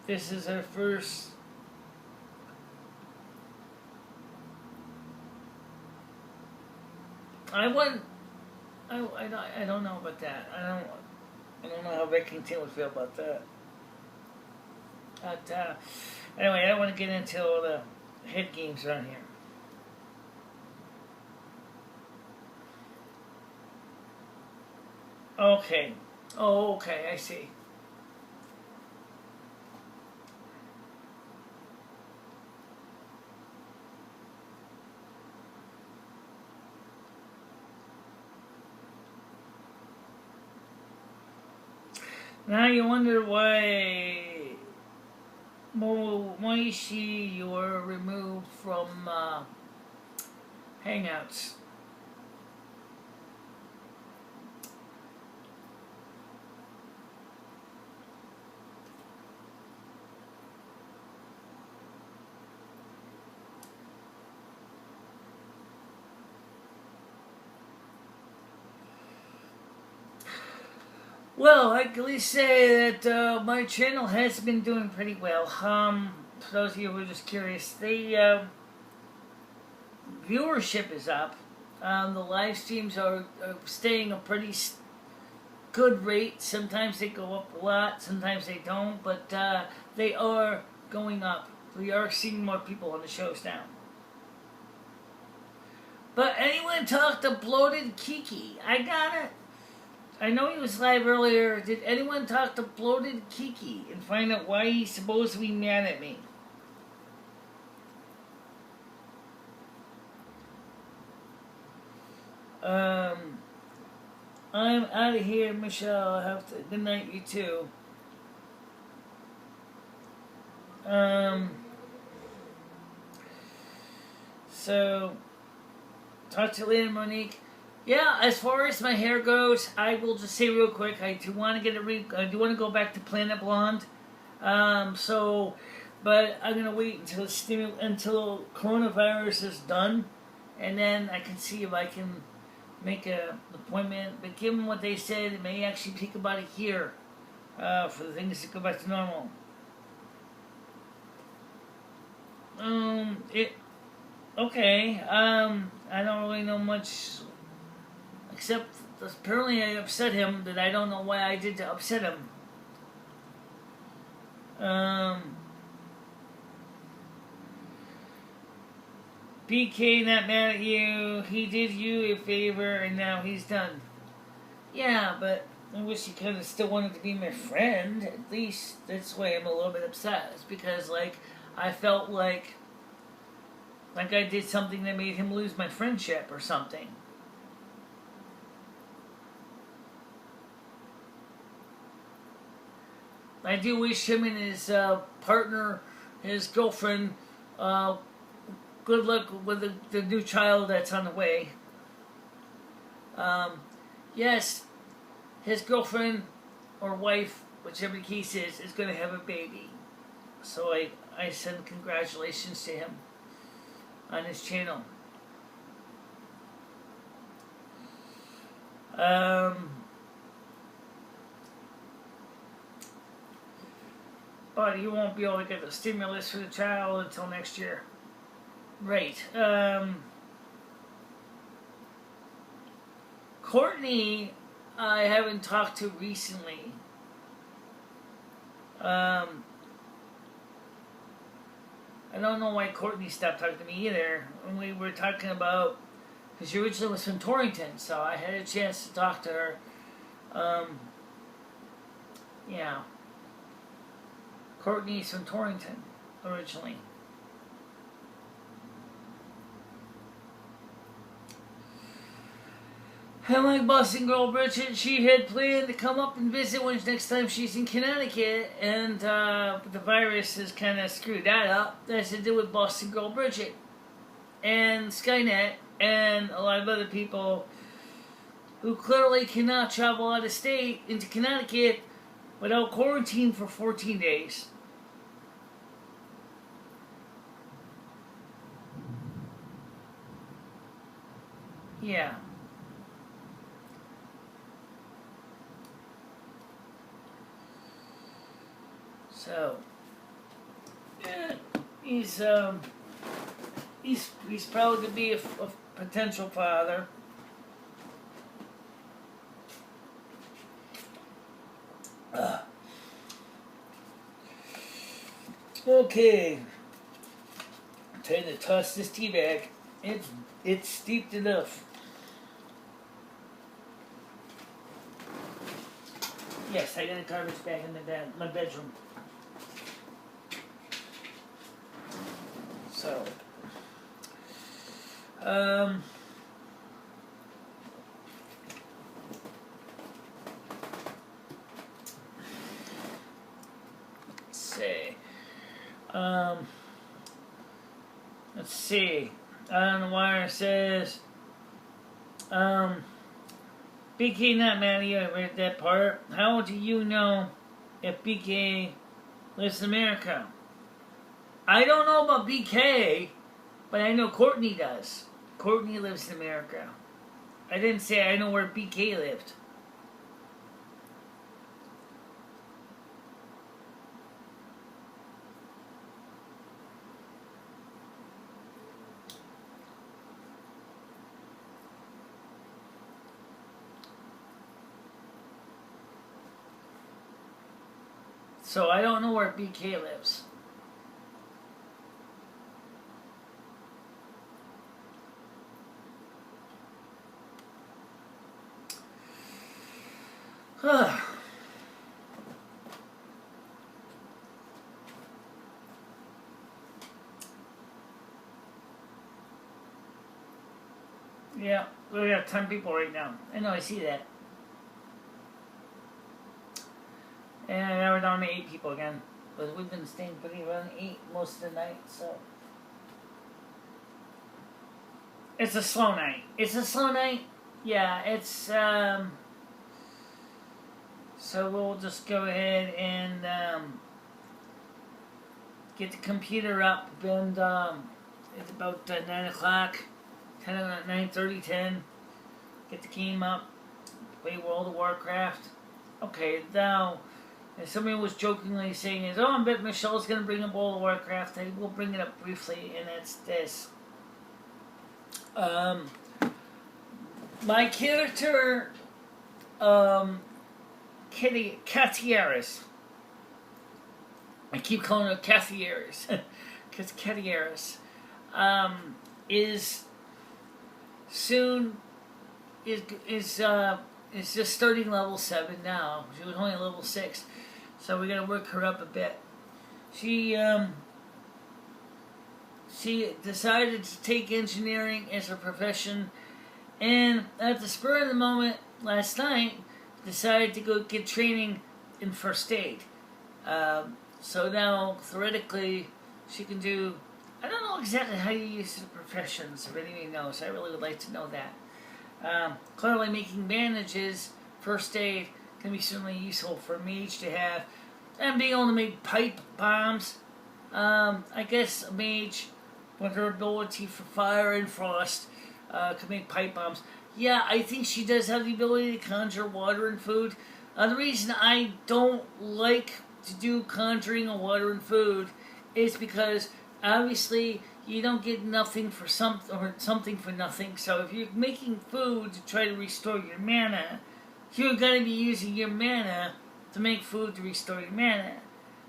This is our first. I don't know about that. I don't know how Vickington would feel about that. But anyway, I don't want to get into all the head games around here. Okay. Oh, okay. I see. Now you wonder why Moishi you were removed from Hangouts. Well, I can at least say that my channel has been doing pretty well. For those of you who are just curious, the viewership is up. The live streams are staying a pretty good rate. Sometimes they go up a lot, sometimes they don't, but they are going up. We are seeing more people on the shows now. But anyone talk to Bloated Kiki? I got it. I know he was live earlier. Did anyone talk to Bloated Kiki and find out why he's supposed to be mad at me? I'm out of here, Michele. I have to. Good night, you too. So, talk to you later, Monique. Yeah, as far as my hair goes, I will just say real quick, I do want to I do want to go back to Planet Blonde. But I'm gonna wait until coronavirus is done, and then I can see if I can make an appointment. But given what they said, it may actually take about a year for the things to go back to normal. Okay. I don't really know much. Except, apparently I upset him, that I don't know why I did to upset him. BK not mad at you, he did you a favor, and now he's done. Yeah, but I wish he kind of still wanted to be my friend. At least, that's why I'm a little bit upset. It's because, like, I felt like I did something that made him lose my friendship or something. I do wish him and his partner, his girlfriend, good luck with the new child that's on the way. Yes, his girlfriend or wife, whichever the case is going to have a baby. So I send congratulations to him on his channel. But you won't be able to get the stimulus for the child until next year. Right. Courtney, I haven't talked to recently. I don't know why Courtney stopped talking to me either. When we were talking about, because she originally was from Torrington, so I had a chance to talk to her Yeah. Courtney's from Torrington, originally. And like Boston girl Bridget, she had planned to come up and visit when next time she's in Connecticut, and the virus has kind of screwed that up. That has to do with Boston girl Bridget and Skynet and a lot of other people who clearly cannot travel out of state into Connecticut without quarantine for 14 days. Yeah. So, yeah, he's proud to be a potential father. Okay, time to toss this tea bag. It's steeped enough. Yes, I got a garbage bag in my bedroom. So, let's see. On the wire says, BK not mad at you. I read that part. How do you know if BK lives in America? I don't know about BK, but I know Courtney does. Courtney lives in America. I didn't say I know where BK lived. So I don't know where BK lives. Yeah, we got 10 people right now. I know, I see that. And now we're down to 8 people again. But we've been staying pretty around 8 most of the night, so. It's a slow night. It's a slow night. Yeah, it's, so we'll just go ahead and, get the computer up, and, it's about 9 o'clock, 9:30, 10. Get the game up, play World of Warcraft. Okay, now, and somebody was jokingly saying is, I bet Michele's going to bring up World of Warcraft. I will bring it up briefly, and it's this. My character, Catieris. I keep calling her Catieris, because Catieris, is soon, is just starting level 7 now. She was only level 6, so we're gonna work her up a bit. She decided to take engineering as her profession, and at the spur of the moment last night, decided to go get training in first aid. So now, theoretically, she can do, I don't know exactly how you use the professions, if anybody knows. I really would like to know that. Clearly making bandages, first aid, can be certainly useful for a mage to have. And being able to make pipe bombs. I guess a mage, with her ability for fire and frost, can make pipe bombs. Yeah, I think she does have the ability to conjure water and food. The reason I don't like to do conjuring of water and food is because obviously you don't get nothing for something for nothing. So if you're making food to try to restore your mana, you're going to be using your mana to make food to restore your mana.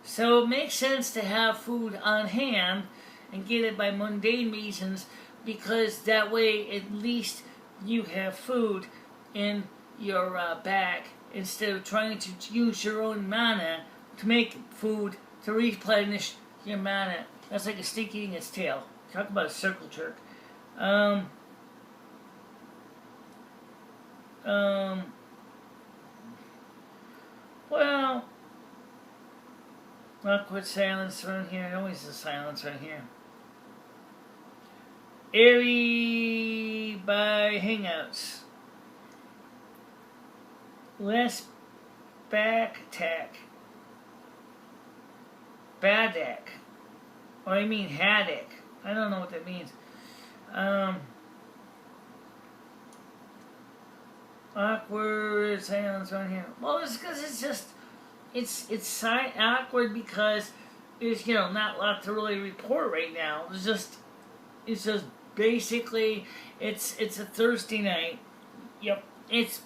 So it makes sense to have food on hand and get it by mundane reasons, because that way at least you have food in your bag instead of trying to use your own mana to make food to replenish your mana. That's like a snake eating its tail. Talk about a circle jerk. Well, awkward silence around here. Always a silence right here. Airy by Hangouts. Less back attack. Badak. Or I mean haddock. I don't know what that means. Awkward silence around here. Well, it's because it's just it's awkward because there's not a lot to really report right now. It's just basically it's a Thursday night. Yep, it's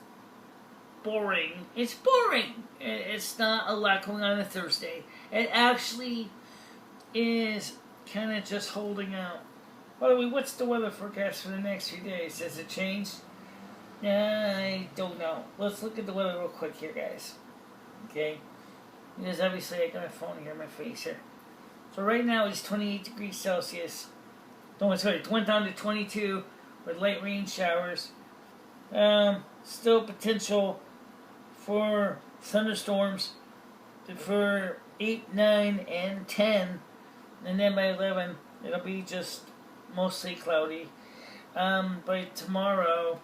boring. It's boring. It's not a lot going on Thursday. It actually is kind of just holding out. By the way, what's the weather forecast for the next few days? Has it changed? I don't know. Let's look at the weather real quick here, guys. Okay? Because obviously I got my phone here in my face here. So right now it's 28 degrees Celsius. No, sorry, it went down to 22 with light rain showers. Still potential for thunderstorms for 8, 9, and 10. And then by 11, it'll be just mostly cloudy. By tomorrow,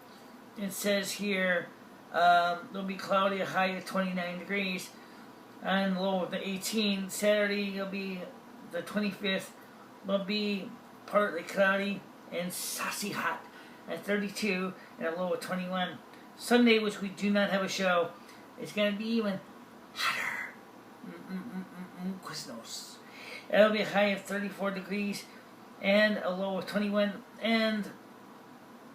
it says here, it'll be cloudy, a high of 29 degrees, and low of the 18. Saturday, it'll be the 25th, will be partly cloudy and sassy hot at 32, and a low of 21. Sunday, which we do not have a show, is going to be even hotter. Quiznos. It'll be a high of 34 degrees and a low of 21. And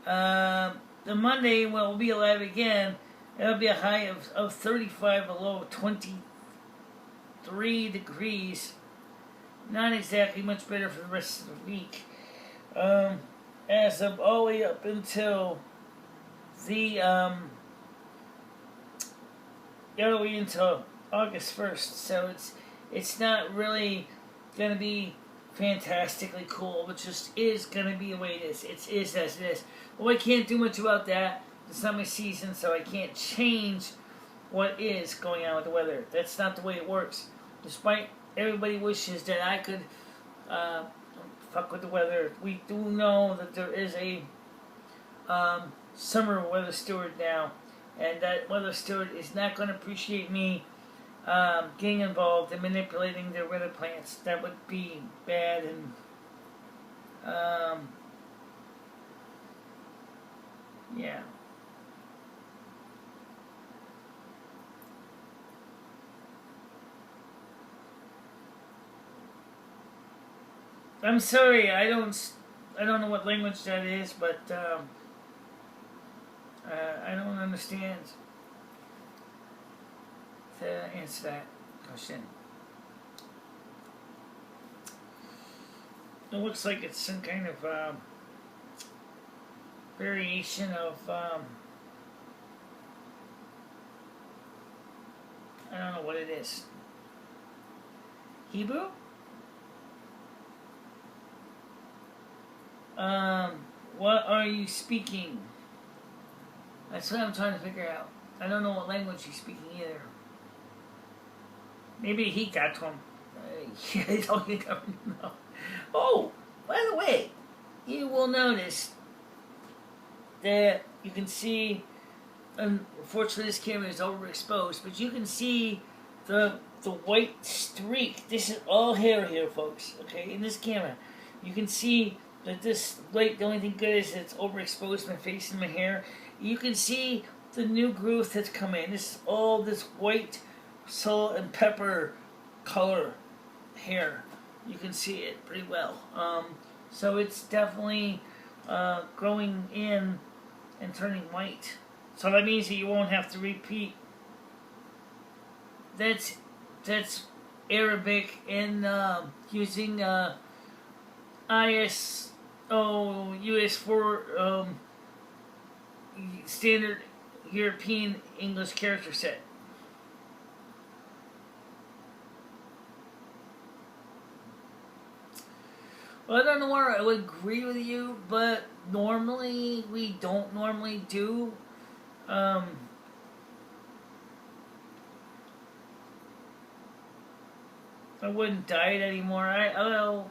the Monday will be alive again. It'll be a high of 35, a low of 23 degrees. Not exactly much better for the rest of the week. As of all the way up until the all the way until August 1st. So it's not really going to be fantastically cool, but just is going to be the way it is. It is as it is. Well, I can't do much about that. It's not my season, so I can't change what is going on with the weather. That's not the way it works. Despite everybody wishes that I could fuck with the weather, we do know that there is a summer weather steward now, and that weather steward is not going to appreciate me getting involved in manipulating their weather plants. That would be bad, and yeah. I'm sorry, I don't know what language that is, but I don't understand to answer that question. It looks like it's some kind of variation of I don't know what it is. Hebrew? What are you speaking? That's what I'm trying to figure out. I don't know what language he's speaking either. Maybe he got to him. I don't know. Oh, by the way, you will notice that you can see, unfortunately this camera is overexposed, but you can see the white streak. This is all hair here, folks, okay, in this camera. You can see that this light, the only thing good is it's overexposed my face and my hair. You can see the new growth that's come in. This is all this white salt and pepper color hair. You can see it pretty well. So it's definitely growing in and turning white. So that means that you won't have to repeat. That's Arabic and using ISO US4 standard European English character set. Well, I don't know where I would agree with you, but normally we don't normally do. I wouldn't dye it anymore. Well,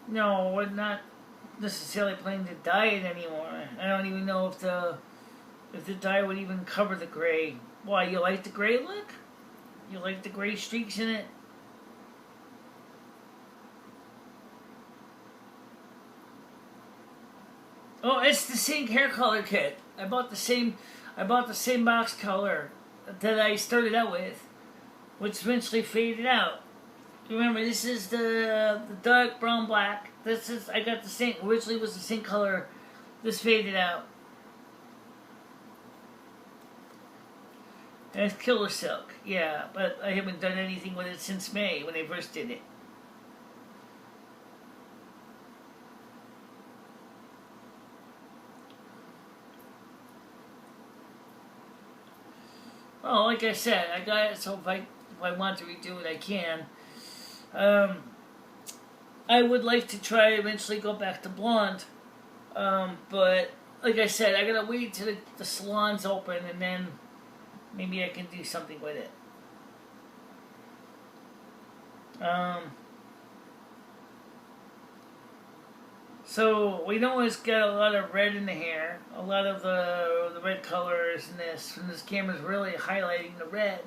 no, we're not necessarily planning to dye it anymore. I don't even know if the dye would even cover the gray. Why, you like the gray look? You like the gray streaks in it? Oh, it's the same hair color kit. I bought the same box color that I started out with, which eventually faded out. Remember, this is the dark brown black. This is, I got the same, originally was the same color. This faded out. And it's Killer Silk, yeah, but I haven't done anything with it since May when I first did it. Well, like I said, I got it, so if I want to redo it, I can. I would like to try eventually go back to blonde, but like I said, I gotta wait till the salon's open and then maybe I can do something with it. So we know it's got a lot of red in the hair. A lot of the red colors in this, and this camera's really highlighting the red.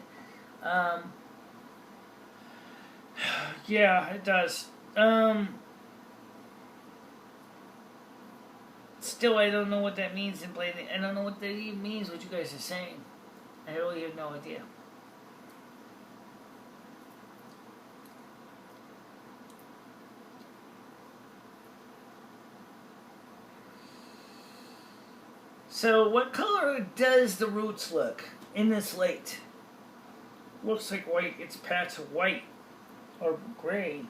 Yeah, it does. Still, I don't know what that means in blading. I don't know what that even means, what you guys are saying. I really have no idea. So, what color does the roots look in this late? Looks like white. It's patch of white or gray.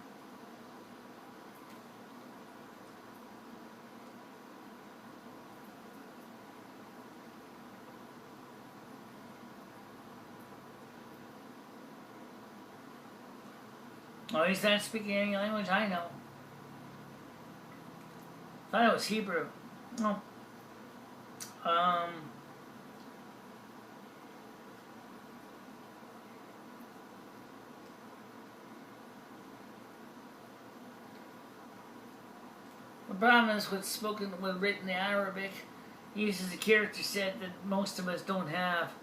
Oh, he's not speaking any language I know. I thought it was Hebrew. No. The problem is with written in Arabic, he uses a character set that most of us don't have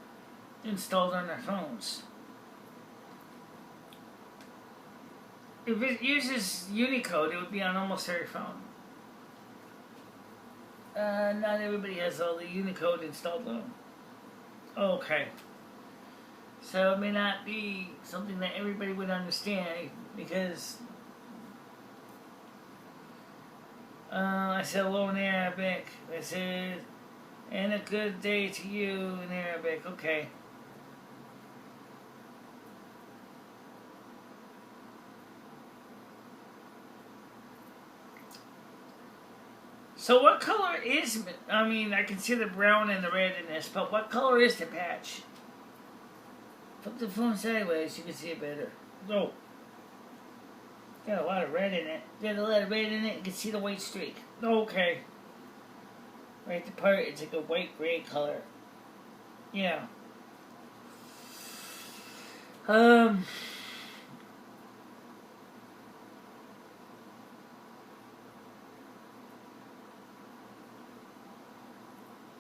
installed on our phones. If it uses Unicode, it would be on almost every phone. Not everybody has all the Unicode installed on. Okay. So it may not be something that everybody would understand because I said hello in Arabic. I said, and a good day to you in Arabic. Okay. So what color is, I mean, I can see the brown and the red in this, but what color is the patch? Put the phone sideways, you can see it better. Oh. Got a lot of red in it. Got a lot of red in it, you can see the white streak. Okay. Right, the part, it's like a white-gray color. Yeah.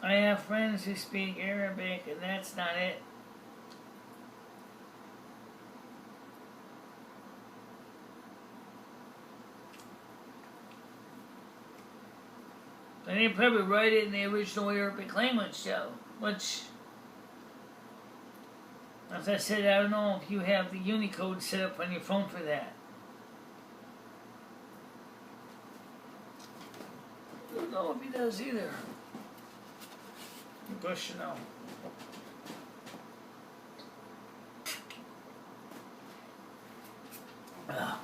I have friends who speak Arabic, and that's not it. And they probably write it in the original Arabic language, though, which, as I said, I don't know if you have the Unicode set up on your phone for that. I don't know if he does either. Gosh, you know. Well,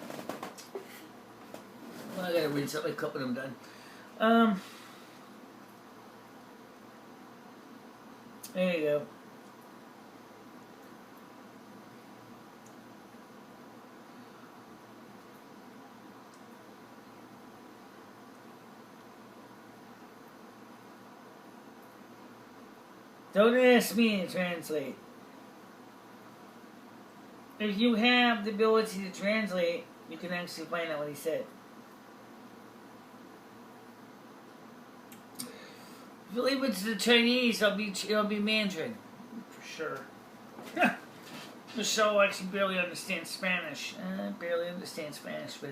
I gotta rinse up my cup when I'm done. There you go. Don't ask me to translate. If you have the ability to translate, you can actually find out what he said. If you leave it to the Chinese, it'll be Mandarin, for sure. Michele actually barely understands Spanish. Barely understands Spanish, but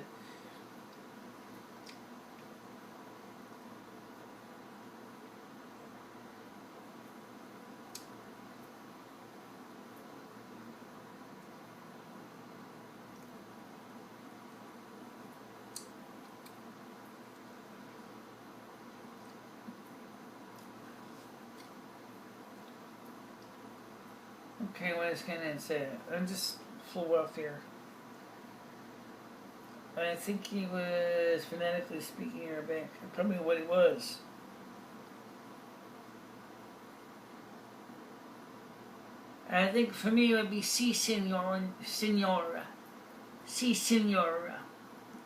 okay, what is going to say? I just flew off here. I think he was phonetically speaking Arabic. Probably what he was. I think for me it would be si senor and signora. Si senora.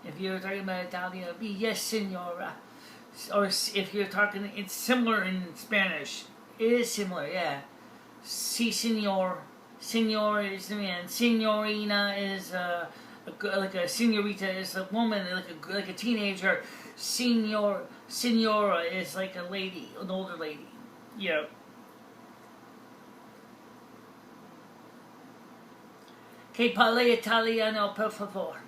If you're talking about Italian, it would be yes senora. Or if you're talking, it's similar in Spanish. It is similar, yeah. Si senor. Senor is the man. Signorina is like a senorita is a woman, like a teenager. Signora is like a lady, an older lady. Yeah. Che parli italiano, per favor.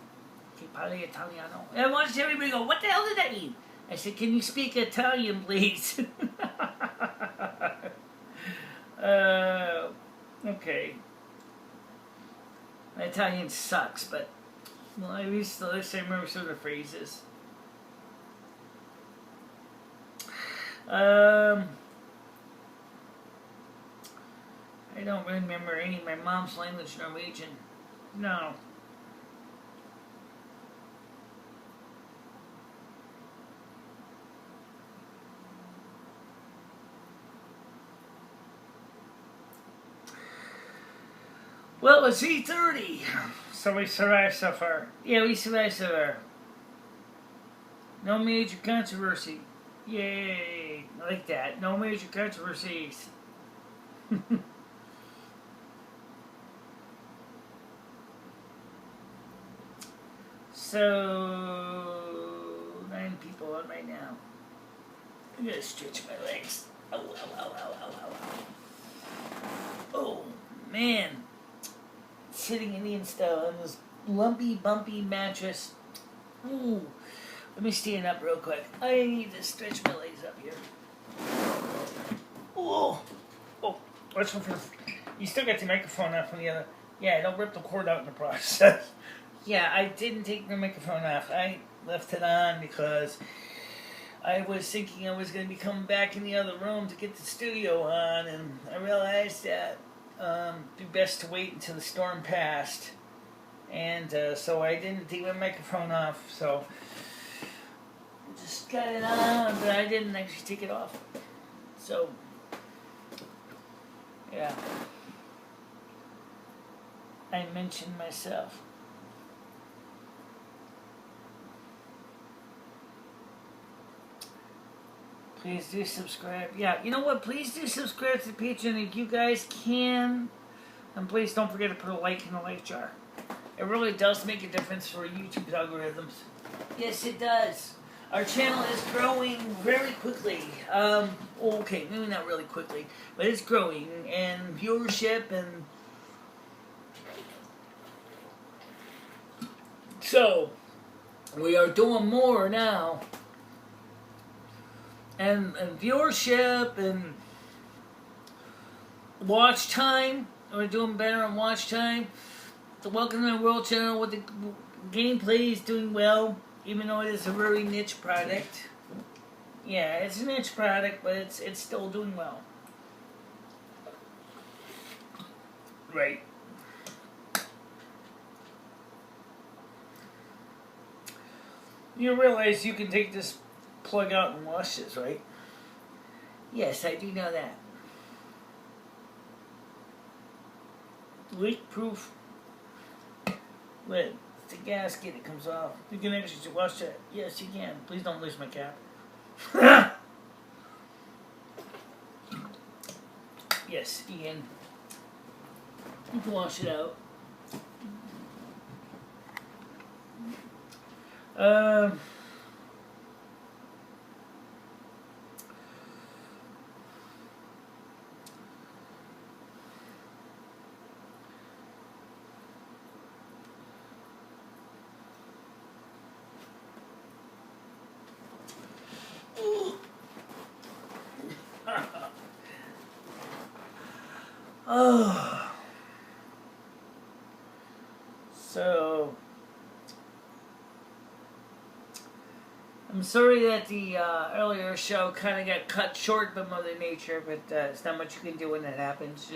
Che parli italiano. And I watched everybody go, what the hell did that mean? I said, can you speak Italian, please? Okay. My Italian sucks, but well, at least I remember some of the phrases. I don't remember any of my mom's language, Norwegian. No. Well, it's 8:30, so we survived so far. Yeah, we survived so far. No major controversy. Yay! I like that. No major controversies. So 9 people on right now. I'm gonna stretch my legs. Ow, ow, ow, ow, ow, ow, ow. Oh man. Sitting Indian style on this lumpy, bumpy mattress. Ooh. Let me stand up real quick. I need to stretch my legs up here. Oh. Oh. What's one for? You still got the microphone out from the other. Yeah, don't rip the cord out in the process. Yeah, I didn't take the microphone off. I left it on because I was thinking I was going to be coming back in the other room to get the studio on, and I realized that it'd be best to wait until the storm passed. And so I didn't take my microphone off, so I just got it on, but I didn't actually take it off. So, yeah. I mentioned myself. Please do subscribe. Yeah, you know what? Please do subscribe to the Patreon if you guys can. And please don't forget to put a like in the like jar. It really does make a difference for YouTube's algorithms. Yes, it does. Our channel is growing very quickly. Okay, maybe not really quickly, but it's growing. And viewership and... So, we are doing more now. And viewership and watch time. We're doing better on watch time. The Welcome to the World channel with the gameplay is doing well, even though it is a very niche product. Yeah, it's a niche product, but it's still doing well. Right. You realize you can take this plug out and wash this, right? Yes, I do know that. leak-proof lid. It's a gasket. It comes off. You can actually wash that. Yes, you can. Please don't lose my cap. Yes, you can. You can wash it out. Oh. So, I'm sorry that the earlier show kind of got cut short by Mother Nature, but it's not much you can do when that happens.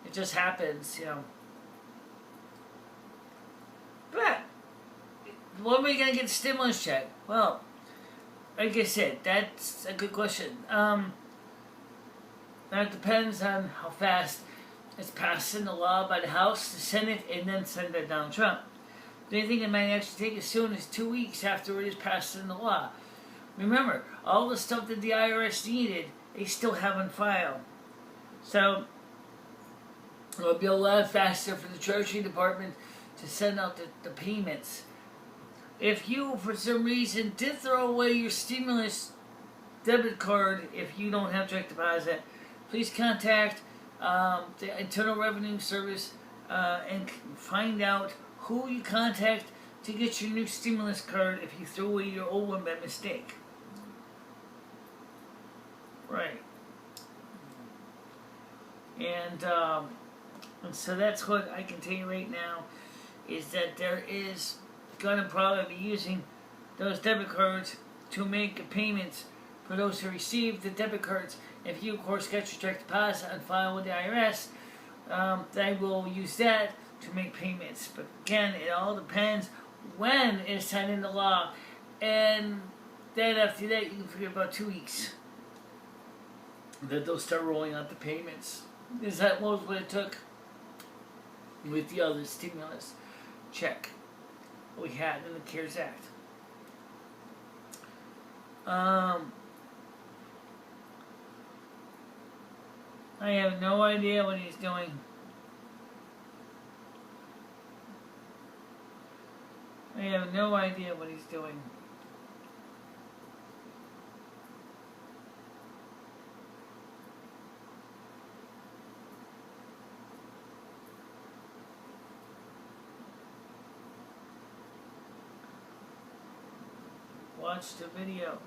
It just happens, you know. But when are we gonna get the stimulus check? Well, like I said, that's a good question. That depends on how fast it's passed into law by the House, the Senate, and then sent by Donald Trump. They think it might actually take as soon as 2 weeks after it is passed into law. Remember, all the stuff that the IRS needed, they still have on file. So, it'll be a lot faster for the Treasury Department to send out the payments. If you, for some reason, did throw away your stimulus debit card, if you don't have direct deposit, please contact the Internal Revenue Service and find out who you contact to get your new stimulus card if you threw away your old one by mistake. Right. And so that's what I can tell you right now, is that there is going to probably be using those debit cards to make payments for those who receive the debit cards. If you, of course, get your direct deposit on file with the IRS, they will use that to make payments. But again, it all depends when it's signed into law. And then after that, you can figure about 2 weeks that they'll start rolling out the payments. Is that what it took with the other stimulus check we had in the CARES Act? I have no idea what he's doing. I have no idea what he's doing. Watch the video.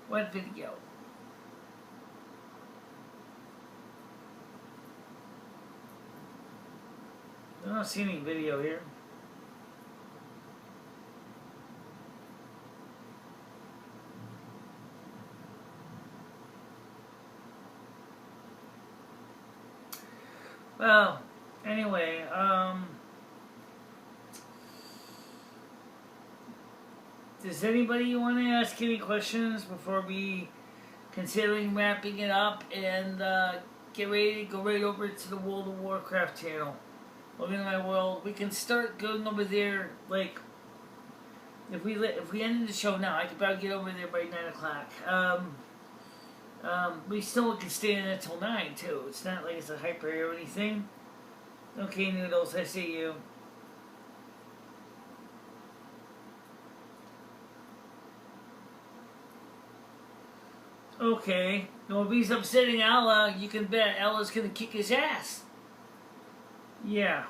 What video? I don't see any video here. Well, anyway, does anybody want to ask any questions before we considering wrapping it up and get ready to go right over to the World of Warcraft channel? Living in my world. We can start going over there, like, if we ended the show now, I could probably get over there by 9 o'clock. We still can stay in until 9, too. It's not like it's a hyper or anything. Okay, Noodles, I see you. Okay. Well, if he's upsetting Allah, you can bet Allah's gonna kick his ass. Yeah.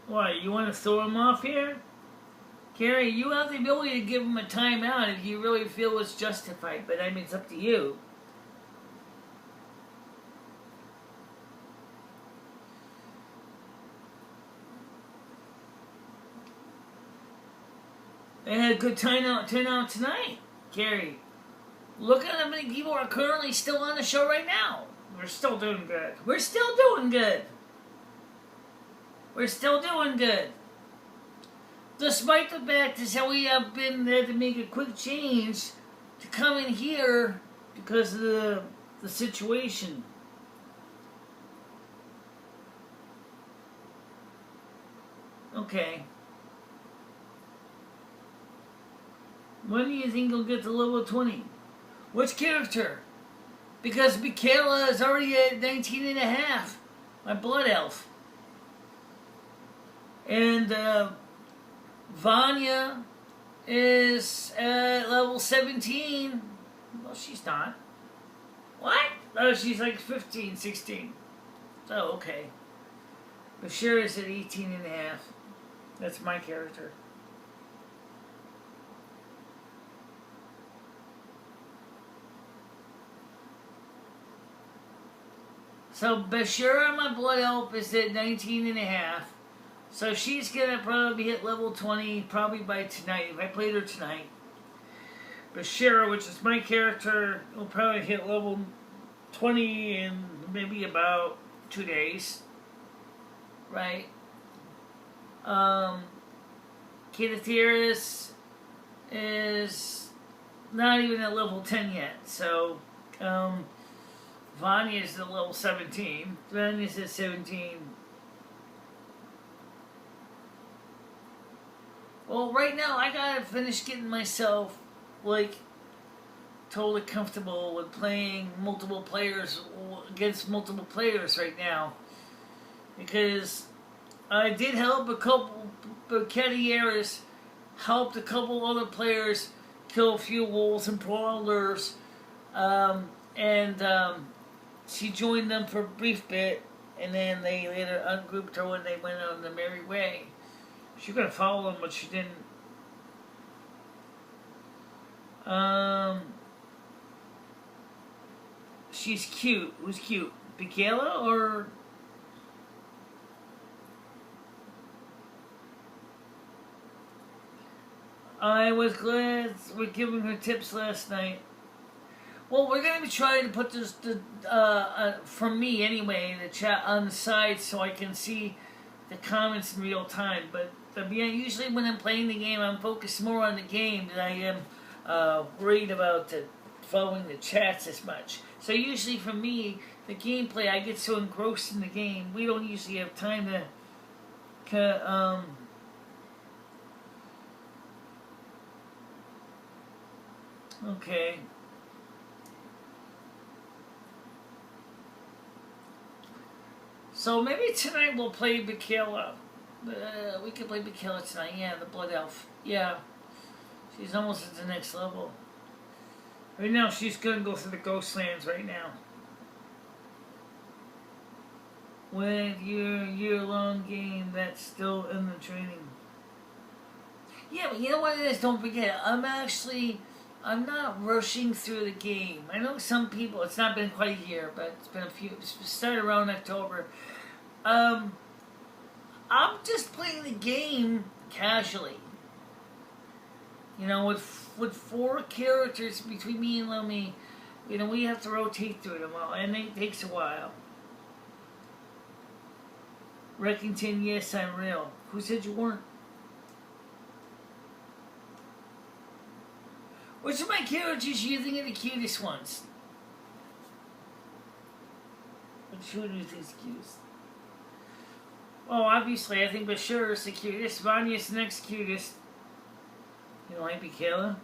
What, you want to throw him off here? Carrie, you have the ability to give him a timeout if you really feel it's justified, but I mean, it's up to you. They had a good turnout tonight, Carrie. Look at how many people are currently still on the show right now. We're still doing good. We're still doing good. We're still doing good. Despite the fact that we have been there to make a quick change to to come in here because of the situation. Okay. When do you think you'll get to level 20? Which character? Because Michele is already at 19 and a half. My blood elf. And Vanya is at level 17. Well, she's not. What? Oh, she's like 15, 16. Oh, okay. Bashir is at 18 and a half. That's my character. So Bashira, my blood elf, is at 19 and a half. So she's gonna probably hit level 20 probably by tonight, if I played her tonight. Bashira, which is my character, will probably hit level 20 in maybe about 2 days. Right? Kidathiris is not even at level 10 yet. So, Vanya is at level 17. Vanya's at 17. Well, right now I gotta finish getting myself, like, totally comfortable with playing multiple players against multiple players right now. Because I did help a couple, but Cadieres helped a couple other players kill a few wolves and brawlers. She joined them for a brief bit, and then they later ungrouped her when they went on their merry way. She could have followed them, but she didn't. She's cute. Who's cute? Michele or... I was glad we're giving her tips last night. Well, we're going to be trying to put this, from me anyway, the chat on the side so I can see the comments in real time. But usually when I'm playing the game, I'm focused more on the game than I am worried about following the chats as much. So usually for me, the gameplay, I get so engrossed in the game, we don't usually have time to okay. So maybe tonight we'll play Michele. We can play Michele tonight. Yeah, the Blood Elf. Yeah. She's almost at the next level. Right now she's gonna go through the Ghostlands right now. With your year-long game that's still in the training. Yeah, but you know what it is? Don't forget, I'm not rushing through the game. I know some people, it's not been quite a year, but it's been a few, it's started around October. I'm just playing the game casually. You know, with 4 characters between me and Lomi, you know, we have to rotate through them all, and it takes a while. Reckington, yes, I'm real. Who said you weren't? Which of my characters do you think are the cutest ones? Which one do you think is the cutest? Well, obviously, I think Bashir is the cutest. Vanya's the next cutest. You like Michele?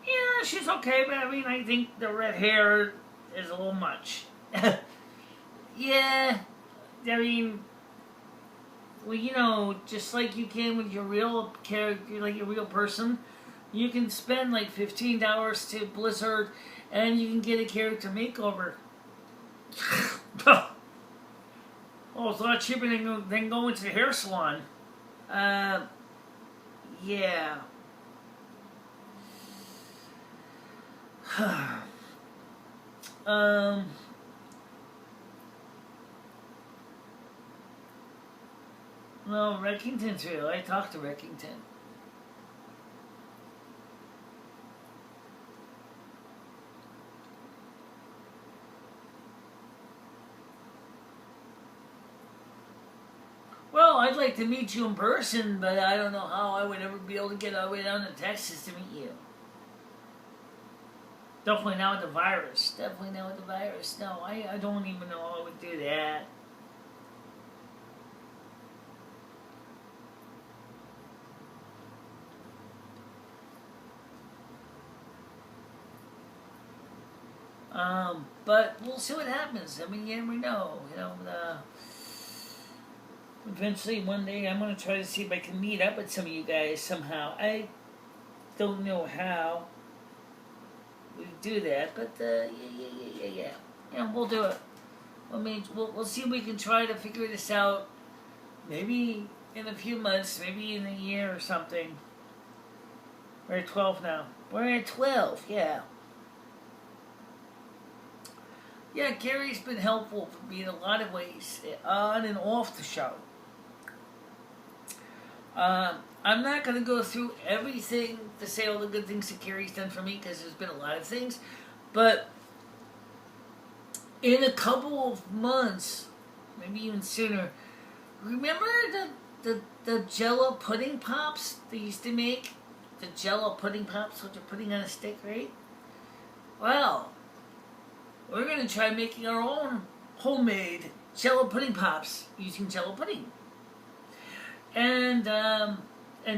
Yeah, she's okay, but I mean, I think the red hair is a little much. Yeah, I mean, well, you know, just like you can with your real character, like your real person, you can spend like $15 to Blizzard, and you can get a character makeover. Oh, it's a lot cheaper than going to the hair salon. Yeah. No, Reckington's real. I talked to Reckington. Well, I'd like to meet you in person, but I don't know how I would ever be able to get all the way down to Texas to meet you. Definitely not with the virus. Definitely not with the virus. No, I don't even know I would do that. But we'll see what happens. I mean, you never know. You know, eventually one day I'm going to try to see if I can meet up with some of you guys somehow. I don't know how we do that, but yeah. Yeah, we'll do it. I mean, we'll see if we can try to figure this out. Maybe in a few months, maybe in a year or something. We're at 12 now. We're at 12, yeah. Yeah, Gary's been helpful for me in a lot of ways, on and off the show. I'm not going to go through everything to say all the good things that Gary's done for me, because there's been a lot of things. But in a couple of months, maybe even sooner, remember the Jell-O pudding pops they used to make? The Jell-O pudding pops, which are putting on a stick, right? Well, we're going to try making our own homemade Jell-O pudding pops using Jell-O pudding. And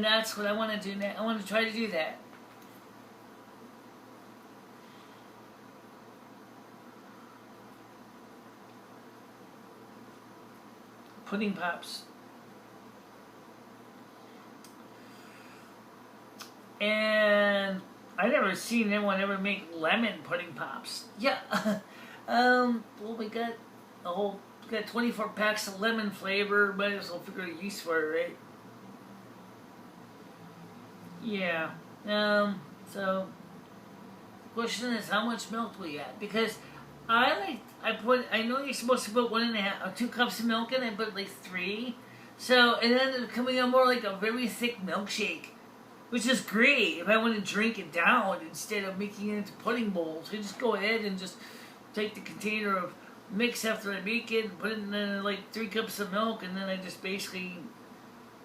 that's what I want to do now. I want to try to do that. Pudding pops. And I never seen anyone ever make lemon pudding pops. Yeah. Well, we got 24 packs of lemon flavor. Might as well figure a use for it, right? Yeah. So the question is, how much milk do we add? Because I know you're supposed to put 1.5 or 2 cups of milk in. I put like 3. So it ended up coming out more like a very thick milkshake, which is great if I want to drink it down instead of making it into pudding bowls. I just go ahead and just take the container of mix after I make it and put it in like 3 cups of milk, and then I just basically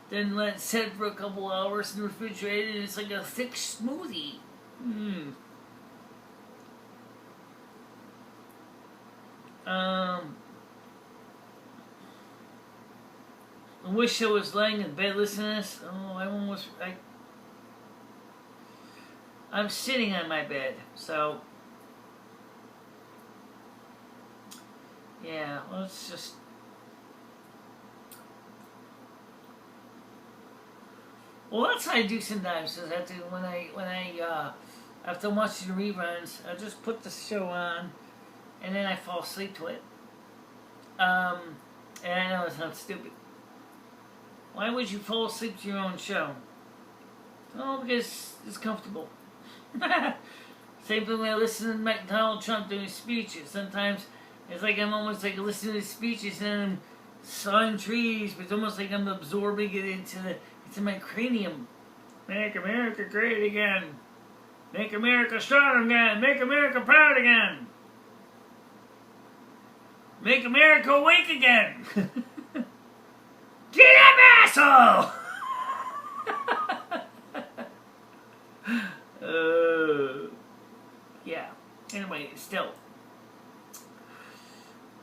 then let it sit for a couple hours in the refrigerator, and it's like a thick smoothie. I wish I was laying in bed listening to this. Oh, I'm sitting on my bed, so yeah, well, it's just that's what I do sometimes. Is I do when I after watching the reruns, I just put the show on, and then I fall asleep to it. And I know it sounds stupid. Why would you fall asleep to your own show? Oh, because it's comfortable. Same thing when I listen to Donald Trump doing speeches. Sometimes it's like I'm almost like listening to speeches and I'm sawing trees, but it's almost like I'm absorbing it into my cranium. Make America great again. Make America strong again. Make America proud again. Make America awake again. Get up, asshole! Yeah. Anyway, still.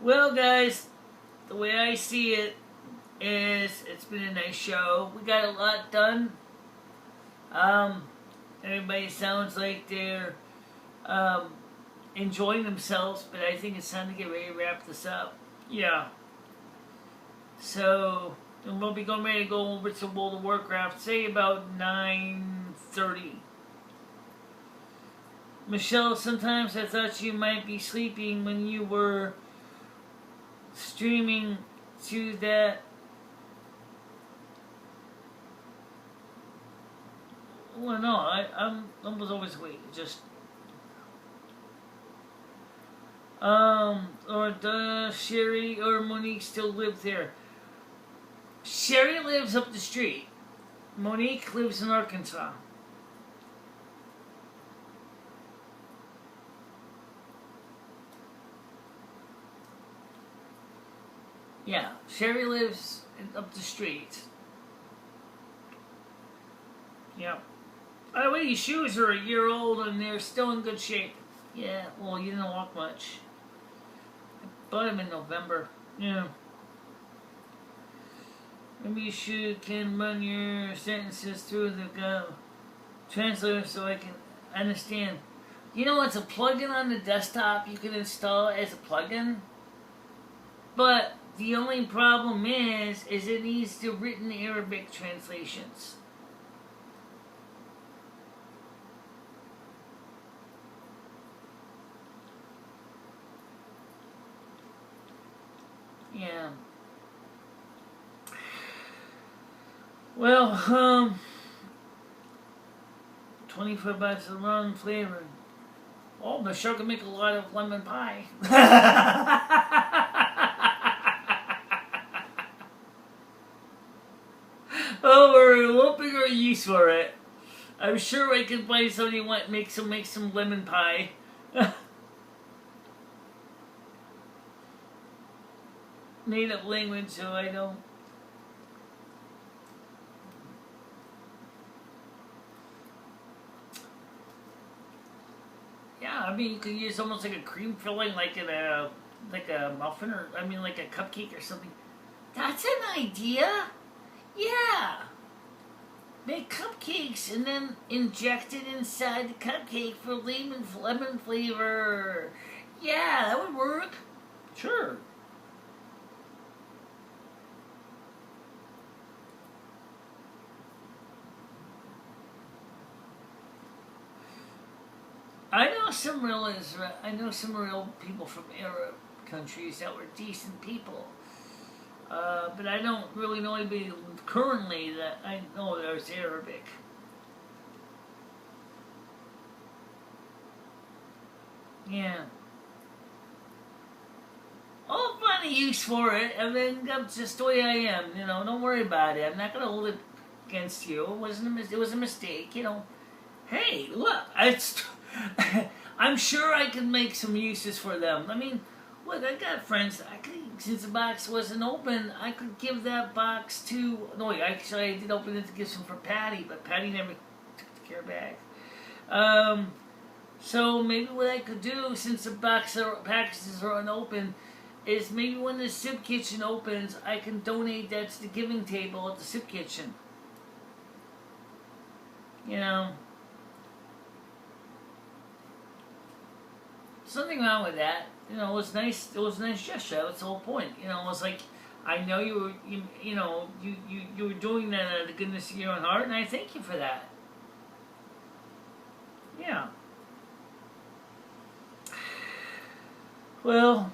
Well, guys, the way I see it is it's been a nice show. We got a lot done. Everybody sounds like they're enjoying themselves, but I think it's time to get ready to wrap this up. Yeah. So we'll be going ready to go over to World of Warcraft, say about 9:30. Michele, sometimes I thought you might be sleeping when you were streaming to that. Well, no, I was always awake. Just or does Sherry or Monique still live there? Sherry lives up the street. Monique lives in Arkansas. Yeah, Sherry lives up the street. Yeah. By the way, these shoes are a year old and they're still in good shape. Yeah, well, you didn't walk much. I bought them in November. Yeah. Maybe you can run your sentences through the translator so I can understand. You know, it's a plugin on the desktop you can install as a plugin. But the only problem is it needs the written Arabic translations. Yeah. Well, 25 bucks a wrong flavor. Oh, Michele can make a lot of lemon pie. Oh, we're looking for a use for it. I'm sure I can find somebody who want make some lemon pie. Made up language, so I don't. Yeah, I mean you could use almost like a cream filling, like in a muffin, or I mean like a cupcake or something. That's an idea. Yeah. Make cupcakes and then inject it inside the cupcake for lemon flavor. Yeah, that would work. Sure. I know some real people from Arab countries that were decent people. But I don't really know anybody currently that I know that is Arabic. Yeah. I'll find a use for it. I mean, that's just the way I am. You know, don't worry about it. I'm not gonna hold it against you. It was a mistake. You know. Hey, look, I'm sure I can make some uses for them. I mean, look, I got friends. Since the box wasn't open, I could give that box to. No, actually, I did open it to give some for Patty, but Patty never took the care back. So maybe what I could do, since the packages are unopened, is maybe when the soup kitchen opens, I can donate that to the giving table at the soup kitchen. You know. Something wrong with that. You know, it was nice. It was a nice gesture. That's the whole point. You know, it was like, I know you were doing that out of the goodness of your own heart, and I thank you for that. Yeah. Well,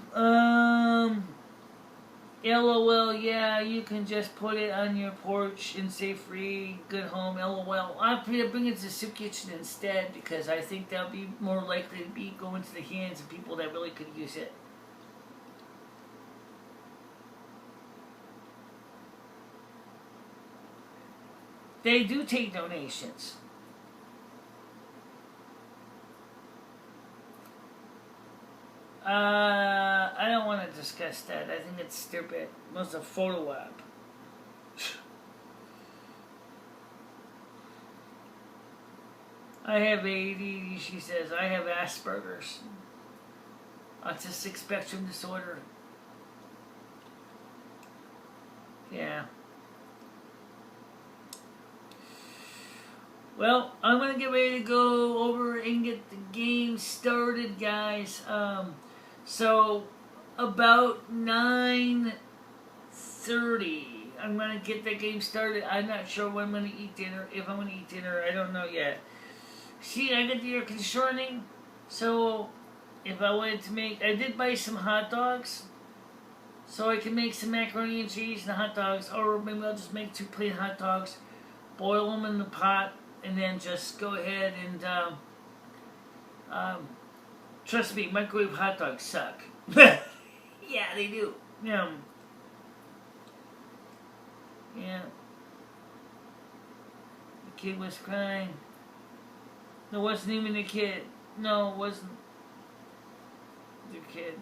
LOL, yeah, you can just put it on your porch and say free, good home, LOL. I'll bring it to the soup kitchen instead because I think that'll be more likely to be going to the hands of people that really could use it. They do take donations. I don't want to discuss that. I think it's stupid. It was a photo app. I have ADD, she says. I have Asperger's. Autistic spectrum disorder. Yeah. Well, I'm going to get ready to go over and get the game started, guys. So, about 9:30, I'm going to get the game started. I'm not sure when I'm going to eat dinner. If I'm going to eat dinner, I don't know yet. See, I got the air conditioning. So, if I wanted to make... I did buy some hot dogs. So I can make some macaroni and cheese and hot dogs. Or maybe I'll just make 2 plain hot dogs. Boil them in the pot. And then just go ahead and... trust me, microwave hot dogs suck. Yeah, they do. Yeah. Yeah. The kid was crying. No, it wasn't even the kid. No, it wasn't the kid.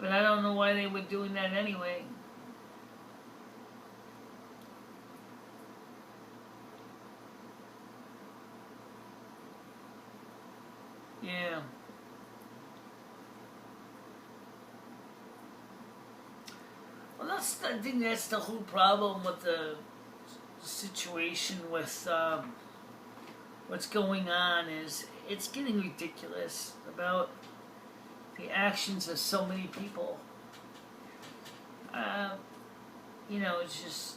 But I don't know why they were doing that anyway. Yeah. Well, I think that's the whole problem with the situation with what's going on is it's getting ridiculous about the actions of so many people. You know, it's just.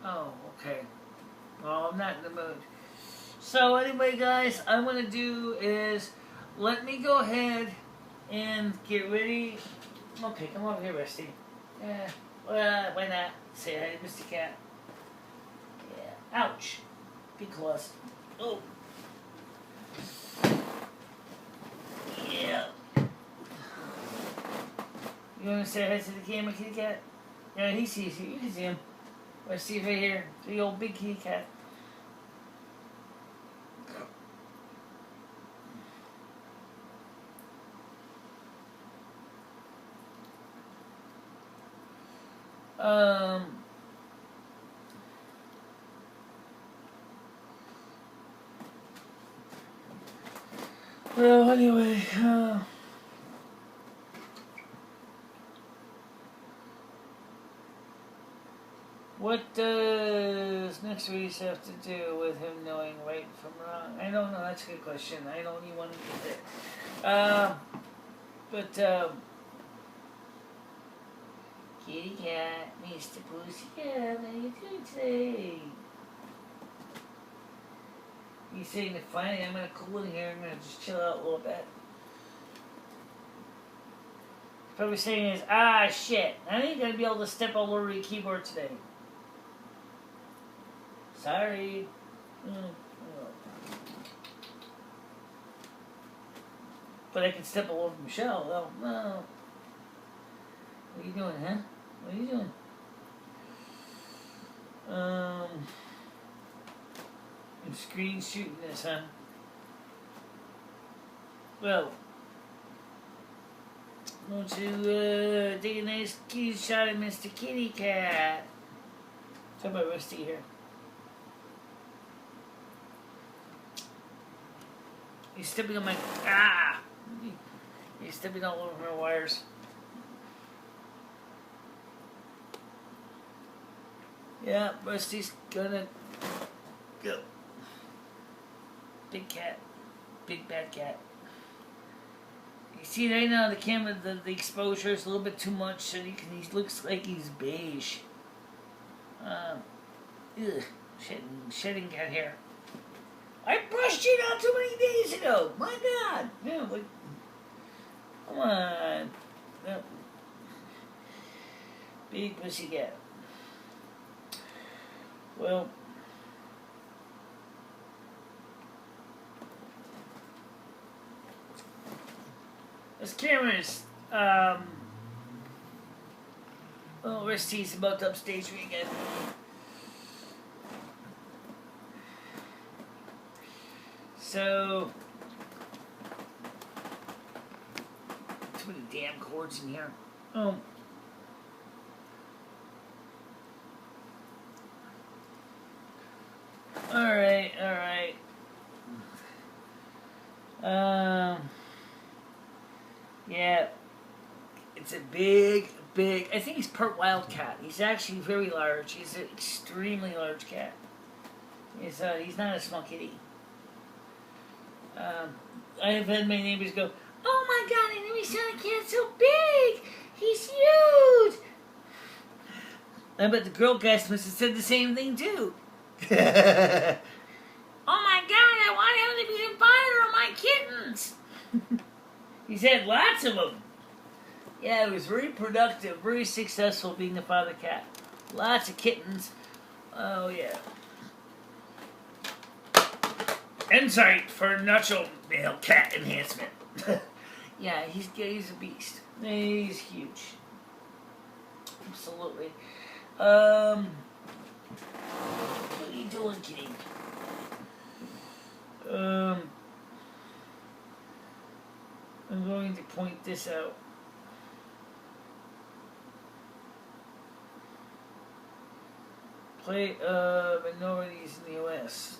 Oh, okay. Well, I'm not in the mood. So anyway, guys, I'm going to do is let me go ahead and get ready. Okay, come over here, Rusty. Yeah, why not? Say hi to Mr. Cat. Yeah. Ouch. Big claws. Oh. Yeah. You want to say hi to the camera, kitty cat? Yeah, he sees you. You can see him. Rusty right here. The old big kitty cat. Well, anyway, what does next race have to do with him knowing right from wrong? I don't know. That's a good question. I don't even want to get there. Kitty cat, Mr. Pussycat, how you doing today? He's saying that finally I'm gonna cool in here. I'm gonna just chill out a little bit. Probably saying is, shit, I ain't gonna be able to step all over your keyboard today. Sorry. But I can step all over Michele, though. No. What are you doing, huh? What are you doing? I'm screen shooting this, huh? Well, won't you take a nice cute shot at Mr. Kitty Cat? How about Rusty here? He's stepping on my... He's stepping all over my wires. Yeah, Rusty's gonna go. Big cat. Big bad cat. You see right now the camera, the exposure is a little bit too much, so he looks like he's beige. Shedding cat hair. I brushed it out too many days ago. My God. Yeah, like, come on. Yep. Big pussy cat. Well, this camera's, Rusty's about to upstage me again. So, too many damn cords in here. Alright. Yeah. It's a big, I think he's part wildcat. He's actually very large. He's an extremely large cat. He's not a small kitty. I have had my neighbors go, "Oh my God, I never saw a cat so big! He's huge!" I bet the girl guys must have said the same thing too. Oh my God, I want him to be the father of my kittens. He's had lots of them. Yeah, he was very productive, very successful being the father cat. Lots of kittens. Oh yeah. Insight for natural male cat enhancement. Yeah, he's a beast. He's huge. Absolutely. What are you doing, kitty? I'm going to point this out. Plight of minorities in the U.S.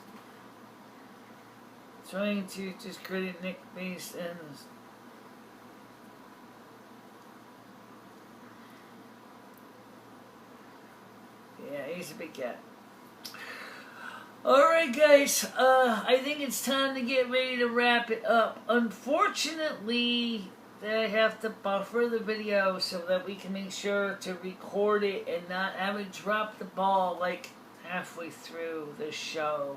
Trying to discredit Nick based ends. Yeah, he's a big cat. Alright guys, I think it's time to get ready to wrap it up. Unfortunately, I have to buffer the video so that we can make sure to record it and not have it drop the ball like halfway through the show.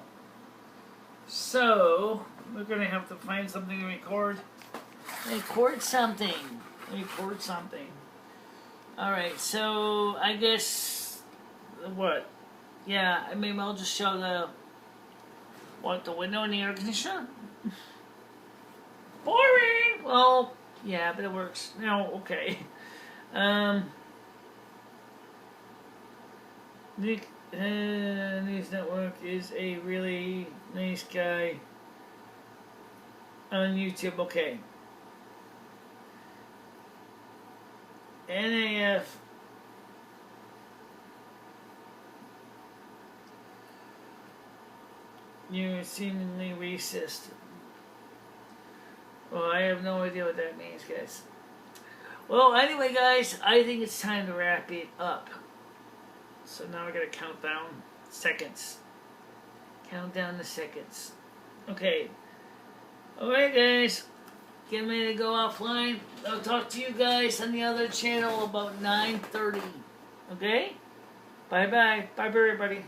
So, we're going to have to find something to record. Record something. Record something. Alright, so I guess, what? Yeah, I mean, I'll just show the window and the air conditioner? Boring! Well, yeah, but it works. No, okay. Nick News Network is a really nice guy on YouTube. Okay. NAF. You're seemingly racist. Well, I have no idea what that means, guys. Well, anyway, guys, I think it's time to wrap it up. So now we're going to count down seconds. Count down the seconds. Okay. Alright, guys. Getting ready to go offline. I'll talk to you guys on the other channel about 9:30. Okay? Bye-bye. Bye, everybody.